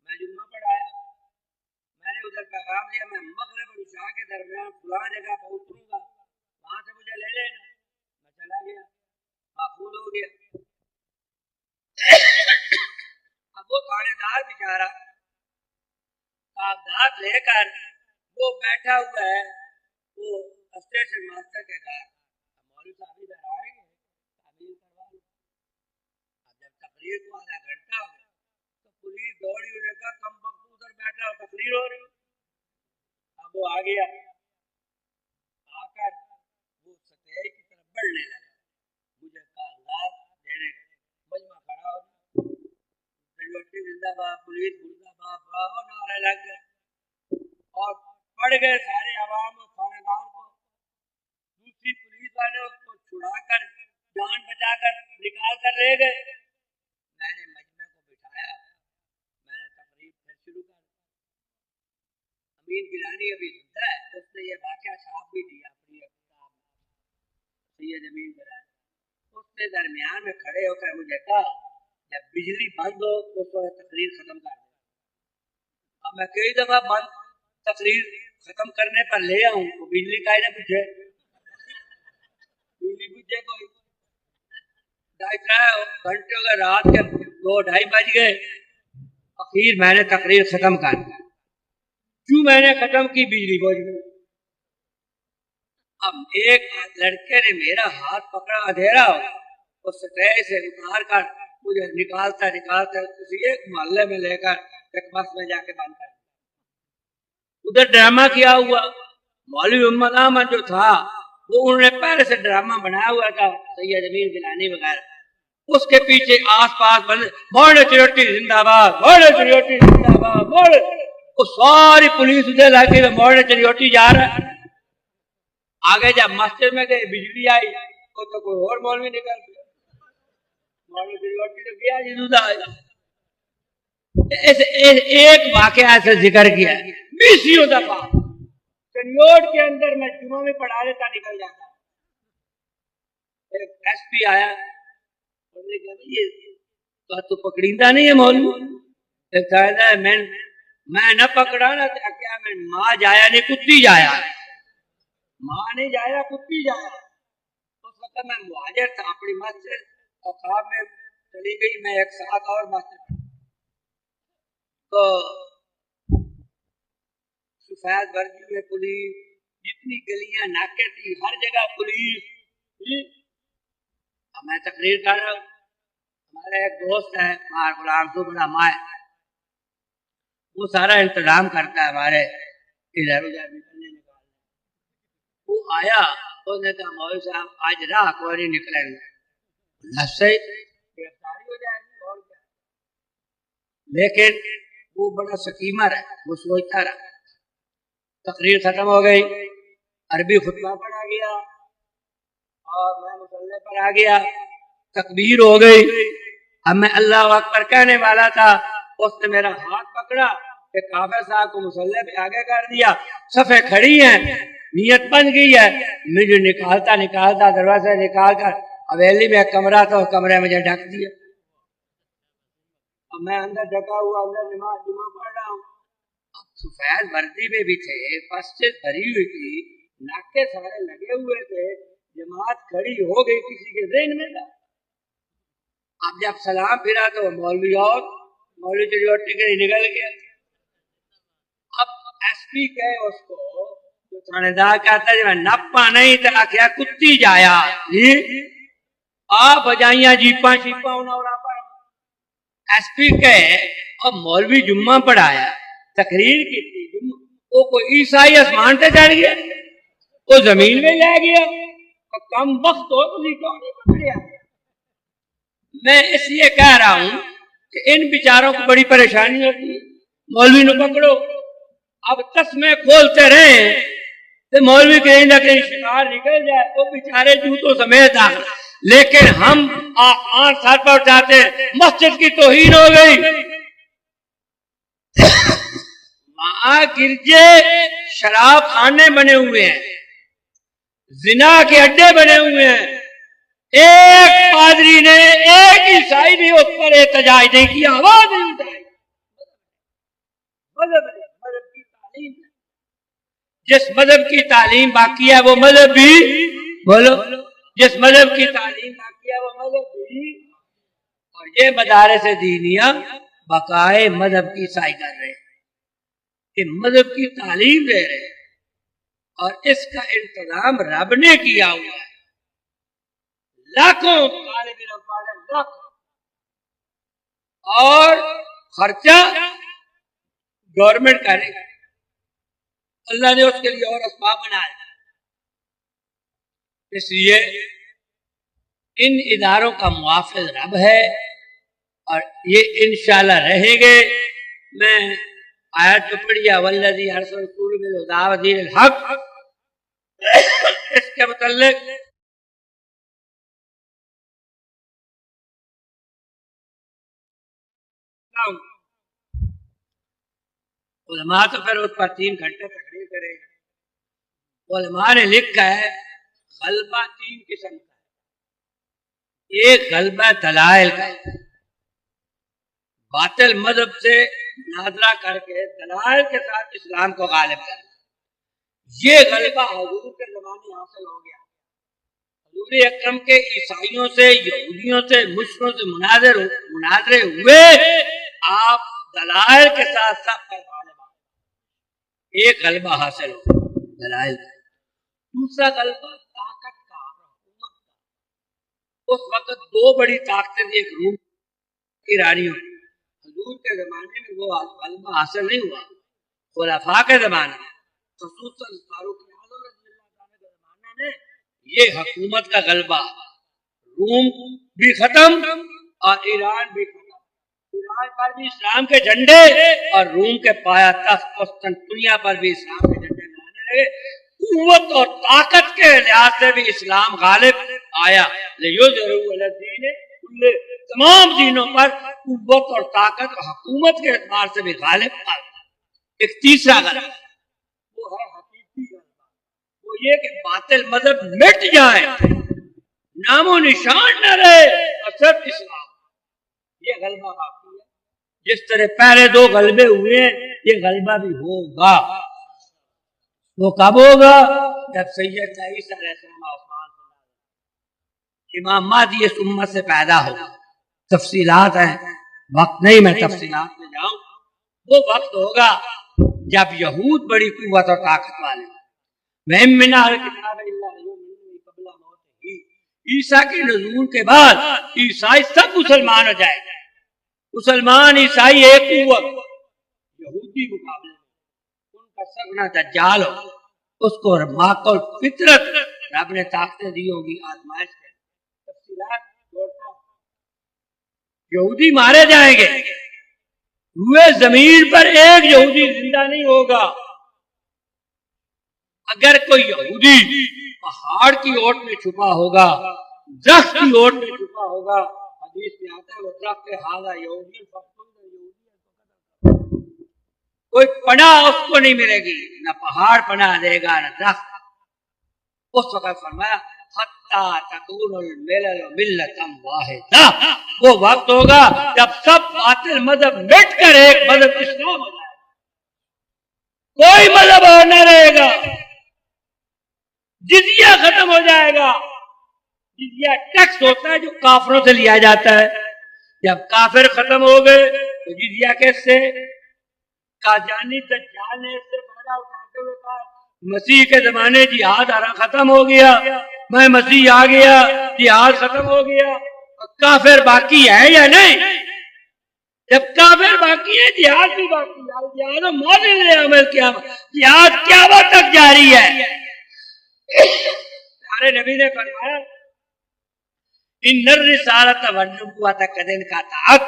میں جمعہ پڑھایا، میں نے ادھر پیغام دیا میں مغرب اور عشاء کے درمیان فلاں جگہ پر اتروں گا، وہاں سے مجھے لے لینا، میں چلا گیا، محفوظ ہو گیا۔ اب وہ تھانے دار بیچارہ کاغذات لے کر وہ بیٹھا ہوا ہے وہ اسٹیشن ماسٹر کے گھر، مولوی صاحب ادھر آئیں گے تعمیر کروا لیں۔ اب جب تقریر کو آدھا گھنٹہ ہو گیا تو پولیس دوڑی، انہوں نے کہا کم وقت ادھر بیٹھا ہو تقریر ہو رہی، اب وہ آ گیا، آ کر وہ سٹیج کی طرف بڑھنے لگا، مجھے کاغذات دینے، مجمع کھڑا ہو چلوٹی زندہ باد، پولیس زندہ باد، براو نعرے لگ گئے اور پڑ گئے سارے عوام اور تھانے دار کو، دوسری پولیس والے اس کو چھڑا کر جان بچا کر نکال کر لے گئے۔ میں نے مجمع کو بٹھایا، میں نے تقریر پھر شروع کر دی۔ امین گیلانی ابھی زندہ ہے، اس نے یہ واقعہ چھاپ بھی دیا اپنی کتاب میں، سید امین گیلانی، اس نے درمیان میں کھڑے ہو کر مجھے کہا جب بجلی بند ہو اس وقت تقریر ختم کر دیں۔ اب میں کئی دفعہ بند تقریر ختم کرنے پر لے آؤں تو بجلی کا ہی نہ پوچھے، بجلی پوچھے کوئی 2.5 گھنٹے ہو گئے، رات کے 2-2:30 بج گئے، اخیر میں نے تقریر ختم کر دی، کیوں میں نے ختم کی بجلی پہنچ گئی۔ اب ایک لڑکے نے میرا ہاتھ پکڑا، اندھیرا ہو، اس سٹیج سے اتار کر مجھے نکالتا کسی ایک محلے میں لے کر ایک بس میں جا کے بند کر ادھر ڈرامہ کیا ہوا. مولوی محمد احمد جو تھا وہ انہوں نے پہلے سے ڈرامہ بنایا ہوا تھا, سید امین گیلانی وغیرہ. اس کے پیچھے آس پاس موڑے چروٹی زندہ باد, موڑے چروٹی زندہ باد, موڑے. وہ ساری پولیس ادھر علاقے میں موڑے چروٹی جا رہا ہے. آگے جب مسجد میں گئے بجلی آئی تو کوئی اور مولوی نکل گیا, موڑے چروٹی تو گیا جدودا. ایک واقعہ سے ذکر کیا بیسیوں دفعہ چنیوٹ کے اندر میں جمعہ میں پڑھا لیتا نکل جاتا. ایک ایس پی آیا, تو پکڑیندہ نہیں ہے مولوی. میں نہ پکڑا نا کیا میں ماں جایا نہیں کتی جایا, ماں نہیں جایا کتی جایا. اس وقت میں مہاجر تھا, اپنی مسجد اور خواب میں چلی گئی, میں ایک ساتھ اور مسجد تو سفید ورزی میں پولیس, جتنی گلیاں ناکے تھی ہر جگہ پولیس. میں تقریر کر رہا ہوں, ہمارا ایک دوست ہے مار غلام تو بڑا ماں, وہ سارا انتظام کرتا ہے ہمارے ادھر ادھر نکلنے نکالنے. وہ آیا تو نے کہا مولوی صاحب آج راہ کوئی نہیں نکلیں گے, سے گرفتاری ہو جائے گی اور کیا. لیکن وہ بڑا سکیمر ہے, وہ سوچتا رہا. تقریر ختم ہو گئی, عربی خطبہ پڑھا گیا اور میں مصلی پر آ گیا, تکبیر ہو گئی. اب میں اللہ اکبر کہنے والا تھا, اس نے میرا ہاتھ پکڑا کہ کافر صاحب کو مصلی پہ آگے کر دیا, صفیں کھڑی ہیں, نیت بن گئی ہے. مجھے نکالتا دروازے نکال کر حویلی میں ایک کمرہ تھا, اس کمرے میں مجھے ڈھک دیا. اب میں اندر ڈھکا ہوا اندر نماز جمعہ پڑھ رہا ہوں. سفید وردی میں بھی تھے, مسجد بھری ہوئی تھی, ناکے سارے لگے ہوئے تھے, جماعت کھڑی ہو گئی, کسی کے ذہن میں تھا. اب جب سلام پھرا تو مولوی اور مولوی چروٹی کے نکل گیا. اب ایس پی کہے اس کو, جو تھانے دار کہتا ہے میں نپا نہیں تو کیا کتی جایا آپ بجائیاں جیپاں شیپاں انہوں پر. ایس پی کہے اب مولوی جمعہ پڑھایا, تقریر کی تھی, وہ کوئی عیسائی آسمان سے چڑھ گیا, وہ زمین میں لے گیا, کم وقت ہو تو نہیں کیوں نہیں پکڑیا. میں اس لیے کہہ رہا ہوں کہ ان بیچاروں کو بڑی پریشانی ہوتی ہے. مولوی نو پکڑو, اب تسمے کھولتے رہے تو مولوی کہیں نہ کہیں شکار نکل جائے, وہ بیچارے جوتوں سمیت آ. لیکن ہم آنکھ سر پر اٹھاتے, مسجد کی توہین ہو گئی, وہاں گرجے شراب خانے بنے ہوئے ہیں, زنا کے اڈے بنے ہوئے ہیں. ایک پادری نے ایک عیسائی بھی اس پر احتجاج نہیں کیا, آواز نہیں اٹھائی. مذہب کی تعلیم, جس مذہب کی تعلیم باقی ہے وہ مذہب بھی بولو, جس مذہب کی تعلیم باقی ہے وہ مذہب بھی. اور یہ مدارس دینیہ بقائے مذہب کی سائی کر رہے ہیں کہ مذہب کی تعلیم دے رہے ہیں, اور اس کا انتظام رب نے کیا ہوا ہے. لاکھوں طالب علم پڑھے, لاکھوں, اور خرچہ گورنمنٹ کرے گا. اللہ نے اس کے لیے اور اسباب بنائے. اس لیے ان اداروں کا محافظ رب ہے, اور یہ انشاءاللہ رہیں گے. میں آیت جو پڑھیا والذی ارسل رسولہ بالہدی ودین الحق, اس کے متعلق علماء تو پھر اس پر 3 گھنٹے تقریر کریں گے. علماء نے لکھا ہے غلبہ 3 قسم کا ہے. ایک غلبہ دلائل کا ہے, باطل مذہب سے مناظرہ کر کے دلائل کے ساتھ اسلام کو غالب کرنا. یہ غلبہ حضور کے زمانے حاصل ہو گیا. حضور اکرم کے عیسائیوں سے, یہودیوں سے, مشرکوں سے مناظرے ہوئے, آپ دلائل کے ساتھ سب پر غالب آئے. ایک غلبہ حاصل ہو دلائل کا. دوسرا غلبہ طاقت کا, حکومت کا. اس وقت 2 بڑی طاقتیں, ایک روم ایرانیوں نے. حضور کے زمانے میں وہ غلبہ حاصل نہیں ہوا. خلفاء کے زمانے میں خصوصاً فاروق اعظم رضی اللہ عنہ کے زمانے میں یہ حکومت کا غلبہ. روم بھی ختم اور ایران بھی ختم. ایران پر بھی اسلام کے جھنڈے اور روم کے پایا تخت قسطنطنیہ پر بھی اسلام کے جھنڈے لہرانے لگے. قوت اور طاقت کے لحاظ سے بھی اسلام غالب آیا. لیظہروا علی الدین کلہ، تمام دینوں پر قوت اور طاقت اور حکومت کے اعتبار سے بھی غالب آیا. ایک تیسرا غلبہ وہ ہے حقیقی غلبہ، وہ یہ کہ باطل مذہب مٹ جائے، نام و نشان نہ رہے اور صرف اسلام. یہ غلبہ باقی ہے. جس طرح پہلے دو غلبے ہوئے ہیں یہ غلبہ بھی ہوگا. وہ کب ہوگا؟ جب سیدنا عیسیٰ علیہ السلام آسمان سے امام مہدی اس امت سے پیدا ہوگا. تفصیلات ہیں، وقت نہیں میں تفصیلات میں جاؤں. وہ وقت ہوگا جب یہود بڑی قوت اور طاقت والے وَإِن مِّنْ أَهْلِ الْكِتَابِ إِلَّا لَيُؤْمِنُنَّ قَبْلَ مَوْتِهِ. عیسیٰ کے نزول کے بعد عیسائی سب مسلمان ہو جائے گا. مسلمان عیسائی ایک قوت. یہودی مقابلے ان کا سگنا دجال ہو، اس کو ماقل فطرت رب نے طاقتیں دی ہوگی آزمائش کے. تفصیلات چھوڑتا ہوں. یہودی مارے جائیں گے. روئے زمین پر ایک یہودی زندہ نہیں ہوگا. اگر کوئی یہودی پہاڑ کی اوٹ میں چھپا ہوگا، درخت کی اوٹ میں چھپا ہوگا، حدیث میں آتا ہے وہ درخت کے حالا یہودی، کوئی پناہ اس کو نہیں ملے گی، نہ پہاڑ پناہ دے گا نہ درخت. اس وقت فرمایا حتی تکون الملل ملتا واحدہ. وہ وقت ہوگا جب سب باطل مذہب مٹ کر ایک مذہب اسلام ہو جائے گا. کوئی مذہب اور نہ رہے گا. جزیہ ختم ہو جائے گا. جزیہ ٹیکس ہوتا ہے جو کافروں سے لیا جاتا ہے. جب کافر ختم ہو گئے تو جزیہ کیس سے؟ قادیانی دجال نے اس سے فائدہ اٹھاتے ہوئے کہا مسیح کے زمانے جہاد ختم ہو گیا، میں مسیح آ گیا، جہاد ختم ہو گیا. کافر باقی ہے یا نہیں؟ جب کافر باقی ہے جہاد بھی باقی ہے. جہاد موجود عمل کیا، جہاد قیامت تک جاری ہے. ہمارے نبی نے فرمایا ان الرسالۃ والنبوۃ قد انقطعت.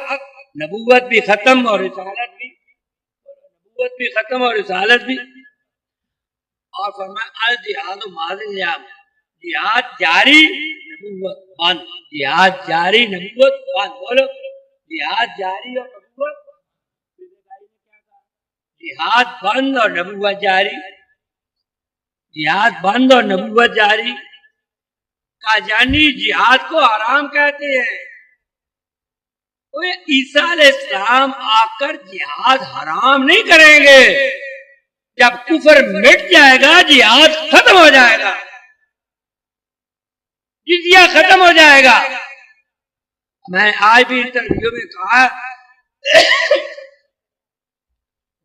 نبوت بھی ختم اور رسالت بھی، نبوت بھی ختم اور رسالت بھی. اور فرمایا الجہاد ماضی الجام، جہاد جاری نبوت بند. جہاد جاری نبوت بند. بولو جہاد جاری اور نبوت، جہاد بند اور نبوت جاری. جہاد بند اور نبوت جاری. قادیانی جہاد کو حرام کہتے ہیں. عیسیٰ علیہ السلام آ کر جہاد حرام نہیں کریں گے. جب کفر مٹ جائے گا جہاد ختم ہو جائے گا، جزیہ ختم ہو جائے گا. میں آج بھی انٹرویو میں کہا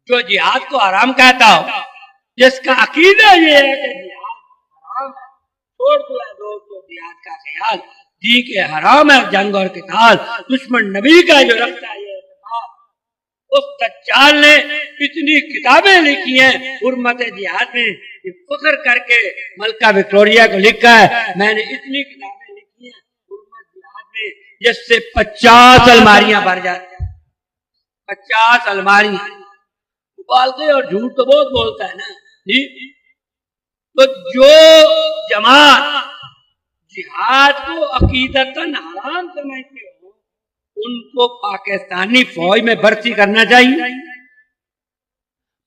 جو جہاد کو حرام کہتا ہو، جس کا عقیدہ یہ ہے کہ جہاد حرام ہے، چھوڑ دیا دوستو جہاد کا خیال. جی کہ حرام ہے جنگ اور قتال. دشمن نبی کا جو رکھتا ہے اس دجال نے اتنی کتابیں لکھی ہیں حرمت جہاد میں، فخر کر کے ملکہ وکٹوریہ کو لکھا ہے میں نے اتنی کتابیں لکھی ہیں حرمت جہاد میں جس سے 50 الماریاں بھر جاتی ہیں. 50 الماریاں. ابالتے اور جھوٹ تو بہت بولتا ہے نا جی. تو جو جماعت جہاد کو عقیدتاً حرام سمجھتے ہو ان کو پاکستانی فوج میں بھرتی کرنا چاہیے.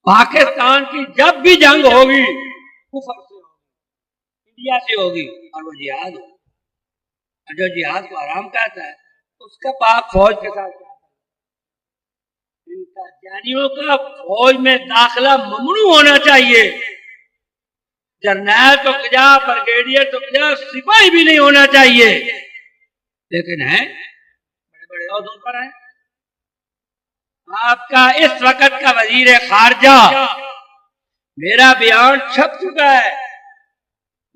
پاکستان کی جب بھی جنگ ہوگی کفر سے ہوگی، انڈیا سے ہوگی اور وہ جہاد ہوگی. اور جو جہاد کو حرام کہتا ہے اس کا پاک فوج کے ساتھ ان کا جانیوں کا فوج میں داخلہ ممنوع ہونا چاہیے. جرنیل تو کیا، بریگیڈیئر تو کیا، سپاہی بھی نہیں ہونا چاہیے. لیکن ہے بڑے عہدوں پر ہیں. آپ کا اس وقت کا وزیر خارجہ، میرا بیان چھپ چکا ہے،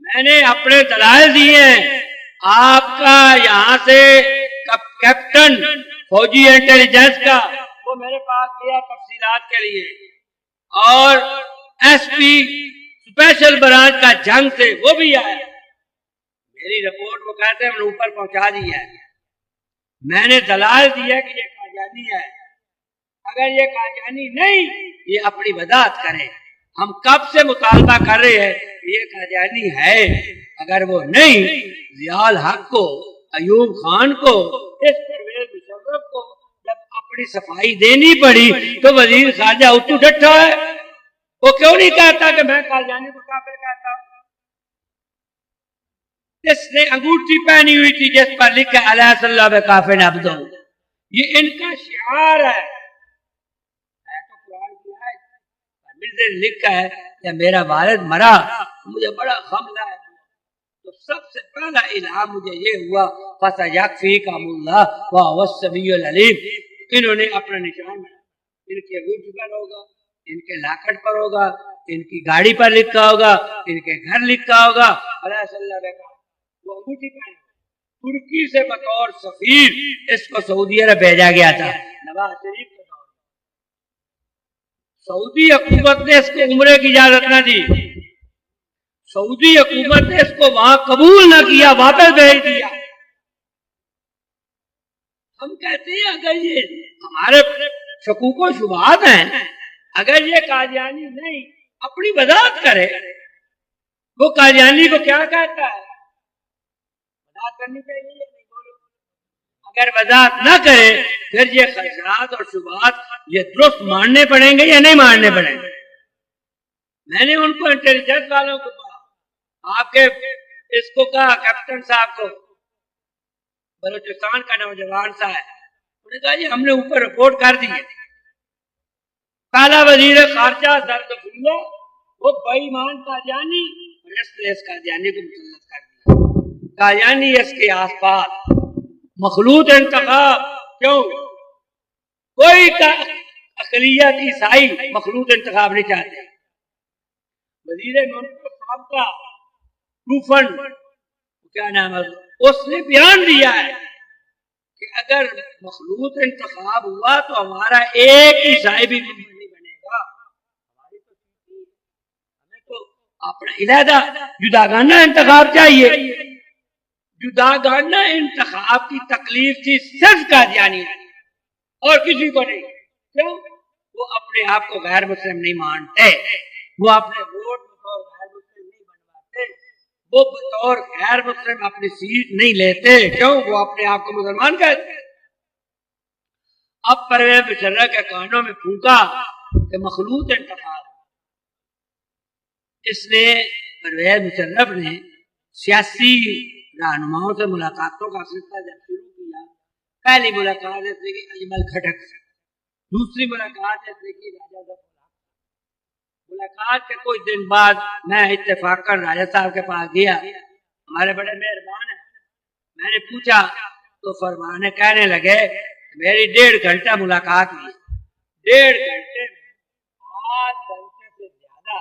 میں نے اپنے دلائل دیے ہیں. آپ کا یہاں سے کیپٹن فوجی انٹیلیجنس کا، وہ میرے پاس گیا تفصیلات کے لیے، اور ایس پی اسپیشل برانچ کا جنگ سے وہ بھی آیا، میری رپورٹ وہ کہتے ہیں ہم نے اوپر پہنچا دی ہے، میں نے دلائل دیا کہ یہ قادیانی ہے، اگر یہ قادیانی نہیں یہ اپنی وضاحت کرے، ہم کب سے مطالبہ کر رہے ہیں کہ یہ قادیانی ہے، اگر وہ نہیں، ضیاء الحق کو، ایوب خان کو، اس پرویز مشرف کو جب اپنی صفائی دینی پڑی تو وزیر خارجہ اتو ڈٹھا ہے، وہ کیوں نہیں کہتا کہ میں قادیانی کو کافر کہتا ہوں؟ اس نے انگوٹھی پہنی ہوئی تھی جس پر لکھا ہے علیہ صلی اللہ بکافر عبدہ، یہ ان کا شعار ہے، تو قرآن کی آیت مرزا نے لکھا ہے کہ میرا والد مرا مجھے بڑا غم لایا، تو سب سے پہلا الہام مجھے یہ ہوا فَسَيَكْفِيكَهُمُ اللَّهُ وَهُوَ السَّمِيعُ الْعَلِيمُ، انہوں نے اپنا نشان بنایا، ان کے انگوٹھی پر ہوگا، ان کے لاکٹ پر ہوگا، ان کی گاڑی پر لکھا ہوگا، ان کے گھر لکھا ہوگا علیہ صلی اللہ علیہ وسلم، وہ انگوٹھی پہنے، ترکی سے بطور سفیر اس کو سعودی عرب بھیجا گیا تھا، نواز شریف کے دور، سعودی حکومت نے اس کو عمرے کی اجازت نہ دی، سعودی حکومت نے اس کو وہاں قبول نہ کیا، واپس بھیج دیا۔ ہم کہتے ہیں اگر یہ ہمارے شکوک و شبہات ہیں، اگر یہ قادیانی نہیں اپنی وضاحت کرے، وہ قادیانی کو کیا کہتا ہے، وضاحت کرنی چاہیے یا نہیں، بولو، اگر وضاحت نہ کرے پھر یہ خدشات اور شبہات یہ درست ماننے پڑیں گے یا نہیں ماننے پڑیں گے؟ میں نے ان کو انٹیلیجنس والوں کو آپ کے اس کو کہا کیپٹن صاحب کو، بلوچستان کا نوجوان سا ہے، انہوں نے کہا جی ہم نے اوپر رپورٹ کر دی ہے، پہلا وزیر خارجہ زردفولہ وہ بے ایمان قادیانی، اور اس نے اس قادیانی کو مسلط کر دیا، قادیانی اس کے آس پاس مخلوط انتخاب، کیوں کوئی اقلیت عیسائی مخلوط انتخاب نہیں چاہتے، وزیر مملکت صاحب کا روفن کیا نام ہے اس نے بیان دیا ہے کہ اگر مخلوط انتخاب ہوا تو ہمارا ایک عیسائی بھی نہیں بنے گا، ہمیں تو اپنا علیحدہ جداگانہ انتخاب چاہیے، جداگانہ انتخاب کی تکلیف تھی صرف قادیانی اور کسی کو نہیں، کیوں وہ اپنے آپ کو غیر مسلم نہیں مانتے، وہ اپنے ووٹ بطور غیر مسلم نہیں بنواتے، وہ بطور غیر مسلم اپنی سیٹ نہیں لیتے، کیوں وہ اپنے آپ کو مسلمان کہتے ہیں۔ اب پرویز مشرف کے کانوں میں پھونکا کہ مخلوط انتخاب، اس نے پرویز مشرف نے سیاسی رہنماؤں سے ملاقاتوں کا سلسلہ جب شروع کیا، پہلی ملاقات ایسے کی اجمل کھٹک سے، دوسری ملاقات ایسے کی راجہ ظفر، ملاقات کے کچھ دن بعد میں اتفاقاً راجہ صاحب کے پاس گیا، ہمارے بڑے مہربان ہیں، میں نے پوچھا تو فرمانے کہنے لگے میری 1.5 گھنٹہ ملاقات ہوئی، 1.5 گھنٹے میں 8 گھنٹے سے زیادہ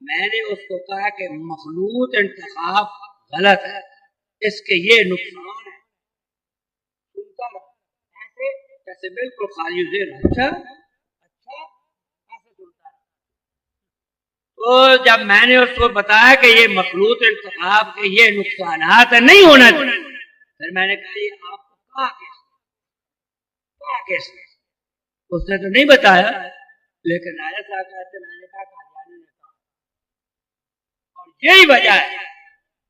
میں نے اس کو کہا کہ مخلوط انتخاب غلط ہے، اس کے یہ نقصان ہے، سنتا رہا ایسے جیسے بالکل خالی ذہن، اچھا ایسے سنتا رہا۔ تو جب میں نے اس کو بتایا کہ یہ مخلوط انتخاب کے یہ نقصانات نہیں ہونا چاہیے، پھر میں نے کہا یہ آپ کو کہا کیسے، اس نے تو نہیں بتایا، لیکن راجہ صاحب کہتے میں نے کہا قادیانی نے کہا، اور یہی وجہ ہے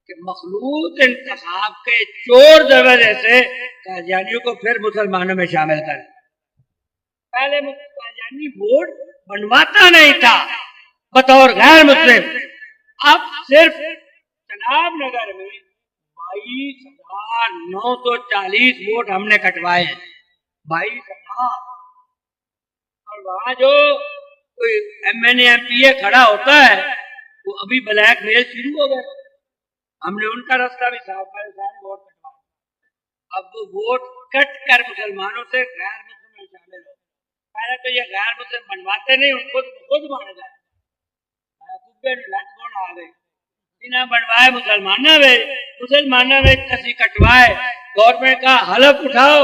کہ مخلوط انتخاب کے چور دروازے سے قادیانیوں کو پھر مسلمانوں میں شامل کر، پہلے قادیانی ووٹ بنواتا نہیں تھا بطور غیر مسلم، اب صرف چناب نگر میں 22,940 ووٹ ہم نے کٹوائے ہیں، 22,000، اور وہاں جو کوئی M N A M P A کھڑا ہوتا ہے وہ ابھی بلیک میل شروع ہو گئے، ہم نے ان کا راستہ بھی صاف کر سارے ووٹ کٹوائے، اب وہ ووٹ کٹ کر مسلمانوں سے غیر مسلم میں شامل ہو، پہلے تو یہ غیر مسلم بنواتے نہیں، ان خود مانے جائے آ گئے بنا بنوائے مسلمانہ میں کسی کٹوائے، گورنمنٹ کا حلف اٹھاؤ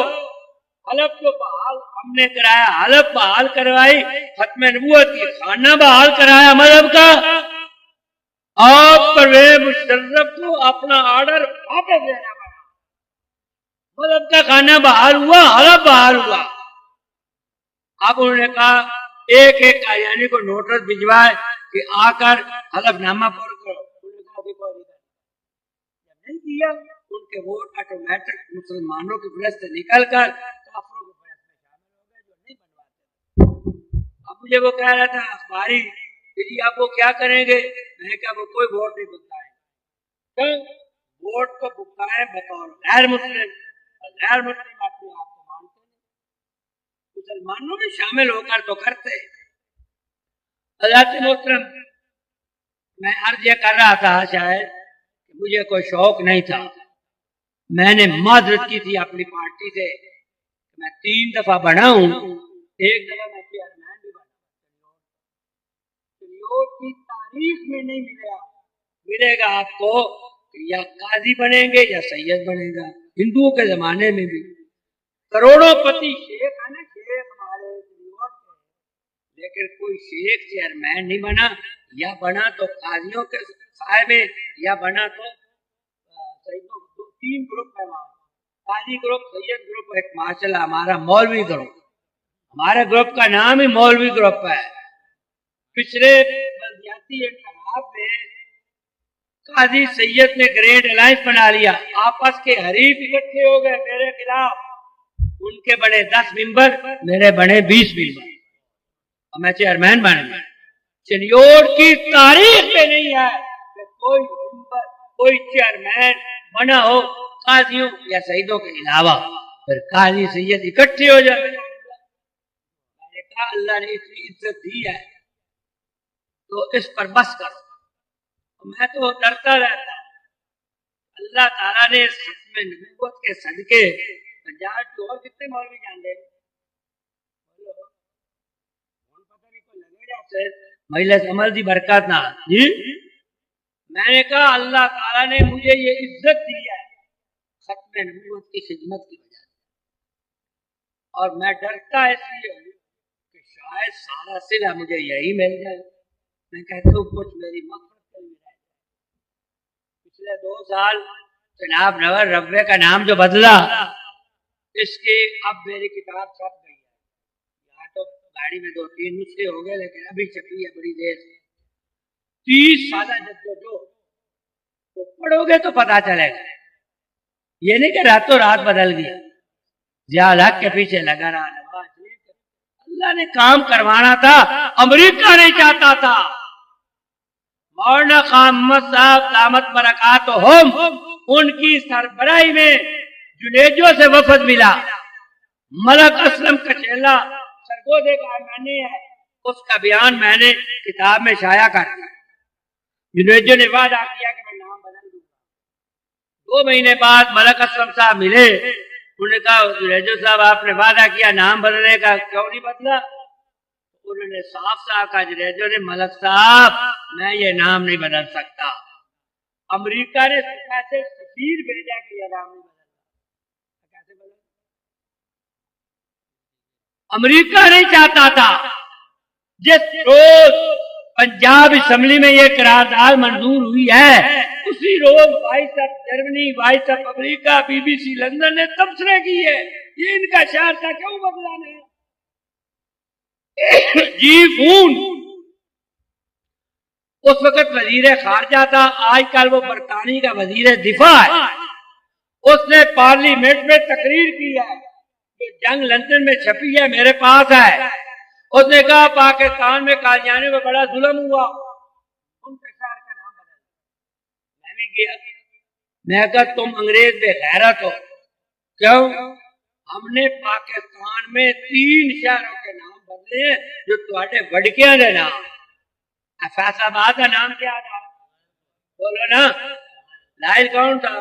حلب کو بحال ہم نے کرایا، حلب بحال کروائی، ختم نبوت کی خانہ بحال کرایا مذہب کا، اور پرویز مشرف کو اپنا آرڈر واپس لینا پڑا، مذہب کا خانہ بحال ہوا، حلب بحال ہوا۔ اب انہوں نے کہا ایک ایک قادیانی کو نوٹس بھجوائے کہ آ کر حلف نامہ پر کرو، نہیں دیا، ان کے ووٹ آٹومیٹک مسلمانوں کی فہرست سے نکل کر کافروں کی فہرست میں شامل ہو گئے جو نہیں بنواتے۔ اب مجھے وہ کہہ رہا تھا اخباری کہ جی آپ وہ کیا کریں گے، میں نے کہا وہ کوئی ووٹ نہیں بکتائیں، کیوں؟ ووٹ کو بکتائیں بطور غیر مسلم، غیر مسلم اپنے آپ کو مانتے ہیں، مسلمانوں میں شامل ہو کر تو کرتے۔ حضرت محترم، میں عرض یہ کر رہا تھا شاید کہ مجھے کوئی شوق نہیں تھا، میں نے معذرت کی تھی اپنی پارٹی سے، میں 3 دفعہ بنا ہوں، ایک دفعہ میں چیئرمین بھی بنا، چلیور کی تاریخ میں نہیں ملے گا آپ کو کہ یا قاضی بنیں گے یا سید بنے گا۔ ہندوؤں کے زمانے میں بھی کروڑوں پتی شیخ ہے نا، شیخ ہمارے چلیور کے، لیکن کوئی شیخ چیئرمین نہیں بنا، یا بنا تو قاضیوں کے سائے میں، یا بنا تو سیدوں، 3 گروپ ہے وہاں، قاضی گروپ، سید گروپ، ایک ماشاءاللہ ہمارا مولوی گروپ، ہمارے گروپ کا نام ہی مولوی گروپ ہے۔ پچھلے بلدیاتی انتخاب میں قاضی سید نے گریٹ الائنس بنا لیا، آپس کے حریف اکٹھے ہو گئے میرے خلاف، ان کے بڑے 10 ممبر، میرے بڑے 20 ممبر، اور میں چیئرمین بن گیا۔ چلیور کی تاریخ میں نہیں ہے کہ کوئی ممبر، کوئی چیئرمین بنا ہو قاضیوں یا سیدوں کے علاوہ، پھر قاضی سید اکٹھے ہو جائے۔ میں نے کہا اللہ نے اتنی عزت دی ہے تو اس پر بس کرو، میں تو ڈرتا رہتا۔ اللہ تعالیٰ نے اس ختم نبوت کے صدقے 50 تو اور کتنے مولوی جان دے، مجلس عمل دی برکات نہ جی۔ میں نے کہا اللہ تعالیٰ نے مجھے یہ عزت دی ہے ختم نبوت کی خدمت کی وجہ سے، اور میں ڈرتا اس لیے ہوں کہ شاید سارا صلہ مجھے یہی مل جائے۔ میں کہتا ہوں کچھ میری مغفرت کر بھی رہے۔ پچھلے 2 سال جناب نور ربوے کا نام جو بدلا، اس کی اب میری کتاب چھپ گئی ہے، یہاں تو گاڑی میں 2-3 نسخے ہو گئے، لیکن ابھی چھپی ہے بڑی دیر سے۔ 30 سالہ جدوجہد تو پڑھو گے تو پتا چلے گا، یہ نہیں کہ راتوں رات بدل گیا، ضیاء الحق کے پیچھے لگا رہا۔ اللہ نے کام کروانا تھا، امریکہ نہیں چاہتا تھا۔ مولانا خان محمد صاحب دامت برکاتہم، ان کی سربراہی میں جنیجو سے وفد ملا، ملک اسلم کچیلا سرگودے کا ارمانی ہے، اس کا بیان میں نے کتاب میں شائع کر دیا۔ جنیجو نے وعدہ کیا کہ میں نام بدل دوں گا۔ 2 مہینے بعد ملک اسلم صاحب ملے، انہوں نے کہا جنیجو صاحب آپ نے وعدہ کیا نام بدلنے کا، کیوں نہیں بدلا؟ انہوں نے صاف صاف کہا جنیجو نے ملک صاحب میں یہ نام نہیں بدل سکتا، امریکہ نے سے سفیر بھیجا کہ یہ نام نہیں بدلتا، کیسے بدل؟ امریکہ نہیں چاہتا تھا۔ جس روز پنجاب اسمبلی میں یہ قرارداد منظور ہوئی ہے، اسی روز voice of Germany, voice of America, BBC London نے تبصرے کیے یہ ان کا شہر تھا، کیوں بدلا نہیں؟ جی فون اس وقت وزیر خارجہ تھا، آج کل وہ برطانیہ کا وزیر دفاع ہے، اس نے پارلیمنٹ میں تقریر کی ہے جو جنگ لندن میں چھپی ہے، میرے پاس ہے۔ اس نے کہا پاکستان میں قادیانیوں میں بڑا ظلم ہوا، ان کے شہر کا نام بدل۔ میں بھی گیا، میں کہا تم انگریز بے غیرت ہو، کیوں؟ ہم نے پاکستان میں 3 شہروں کے نام بدلے ہیں جو تواڈے وڈکیاں دے نام۔ فیصل آباد کا نام کیا تھا؟ بولو نا، لائل کون تھا؟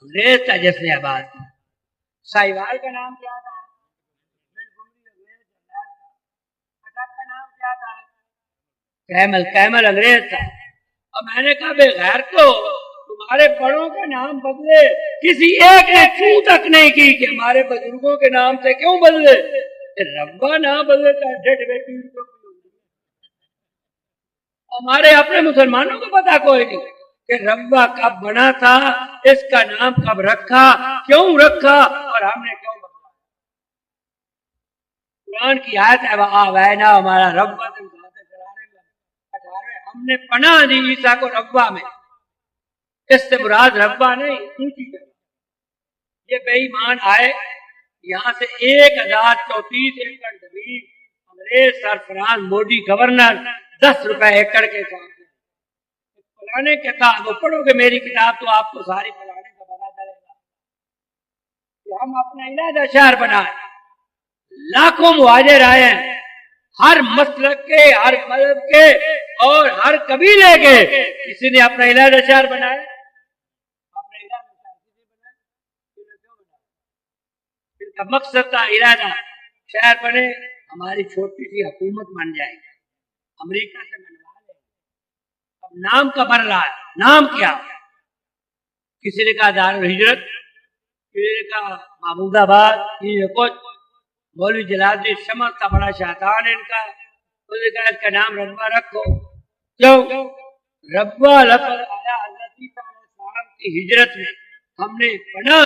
انگریز تھا جس نے آباد کیا۔ ساہیوال کا نام کیا تھا؟ کا نام کیا تھا؟ کیمل انگریز تھا۔ اور میں نے کہا بے غیرتو، تمہارے بڑوں کا نام بدلے کسی ایک نے چوں تک نہیں کی کہ ہمارے بزرگوں کے نام سے کیوں بدلے. ربا نہ بدلتا ہے ہمارے اپنے مسلمانوں کو پتا کوئی نہیں کہ ربا کب بنا تھا, اس کا نام کب رکھا, کیوں رکھا, اور ہم نے کیوں بدلا. قرآن کی آیت ہے وَآوَيْنَا ہمارا ربا, ہم نے پناہ دی عیسیٰ کو ربا میں. اس سے مراد ربا نہیں اونچی جگہ. یہ بے ایمان آئے یہاں سے 1034 ایکڑ زمین انگریز سرفراز مودی گورنر 10 روپے ایکڑ کے ساتھ پلانے کتاب وہ پڑھو گے میری کتاب تو آپ کو ساری پلانے کا پتا چلے گا کہ ہم اپنا علیحدہ شہر بنائیں. لاکھوں مہاجر آئے ہیں ہر مسلک کے, ہر مذہب کے اور ہر قبیلے کے. کسی نے اپنا علیحدہ شہر بنایا, اپنا علیحدہ شہر کا مقصد تھا علیحدہ شہر بنے, ہماری چھوٹی سی حکومت بن جائے گی. امریکہ سے منوا لے. اب نام کا بن رہا ہے, نام کیا؟ کسی نے کہا دارالہجرت, کسی نے کہا محمود آباد, کسی نے کچھ. مولوی جلال الدین شمر کا بڑا شیطان ان کا, اس نے کہا اس کا نام ربا رکھو. کیوں؟ ربا لفظ آیا حضرت عیسیٰ علیہ السلام کی ہجرت میں, ہم نے پناہ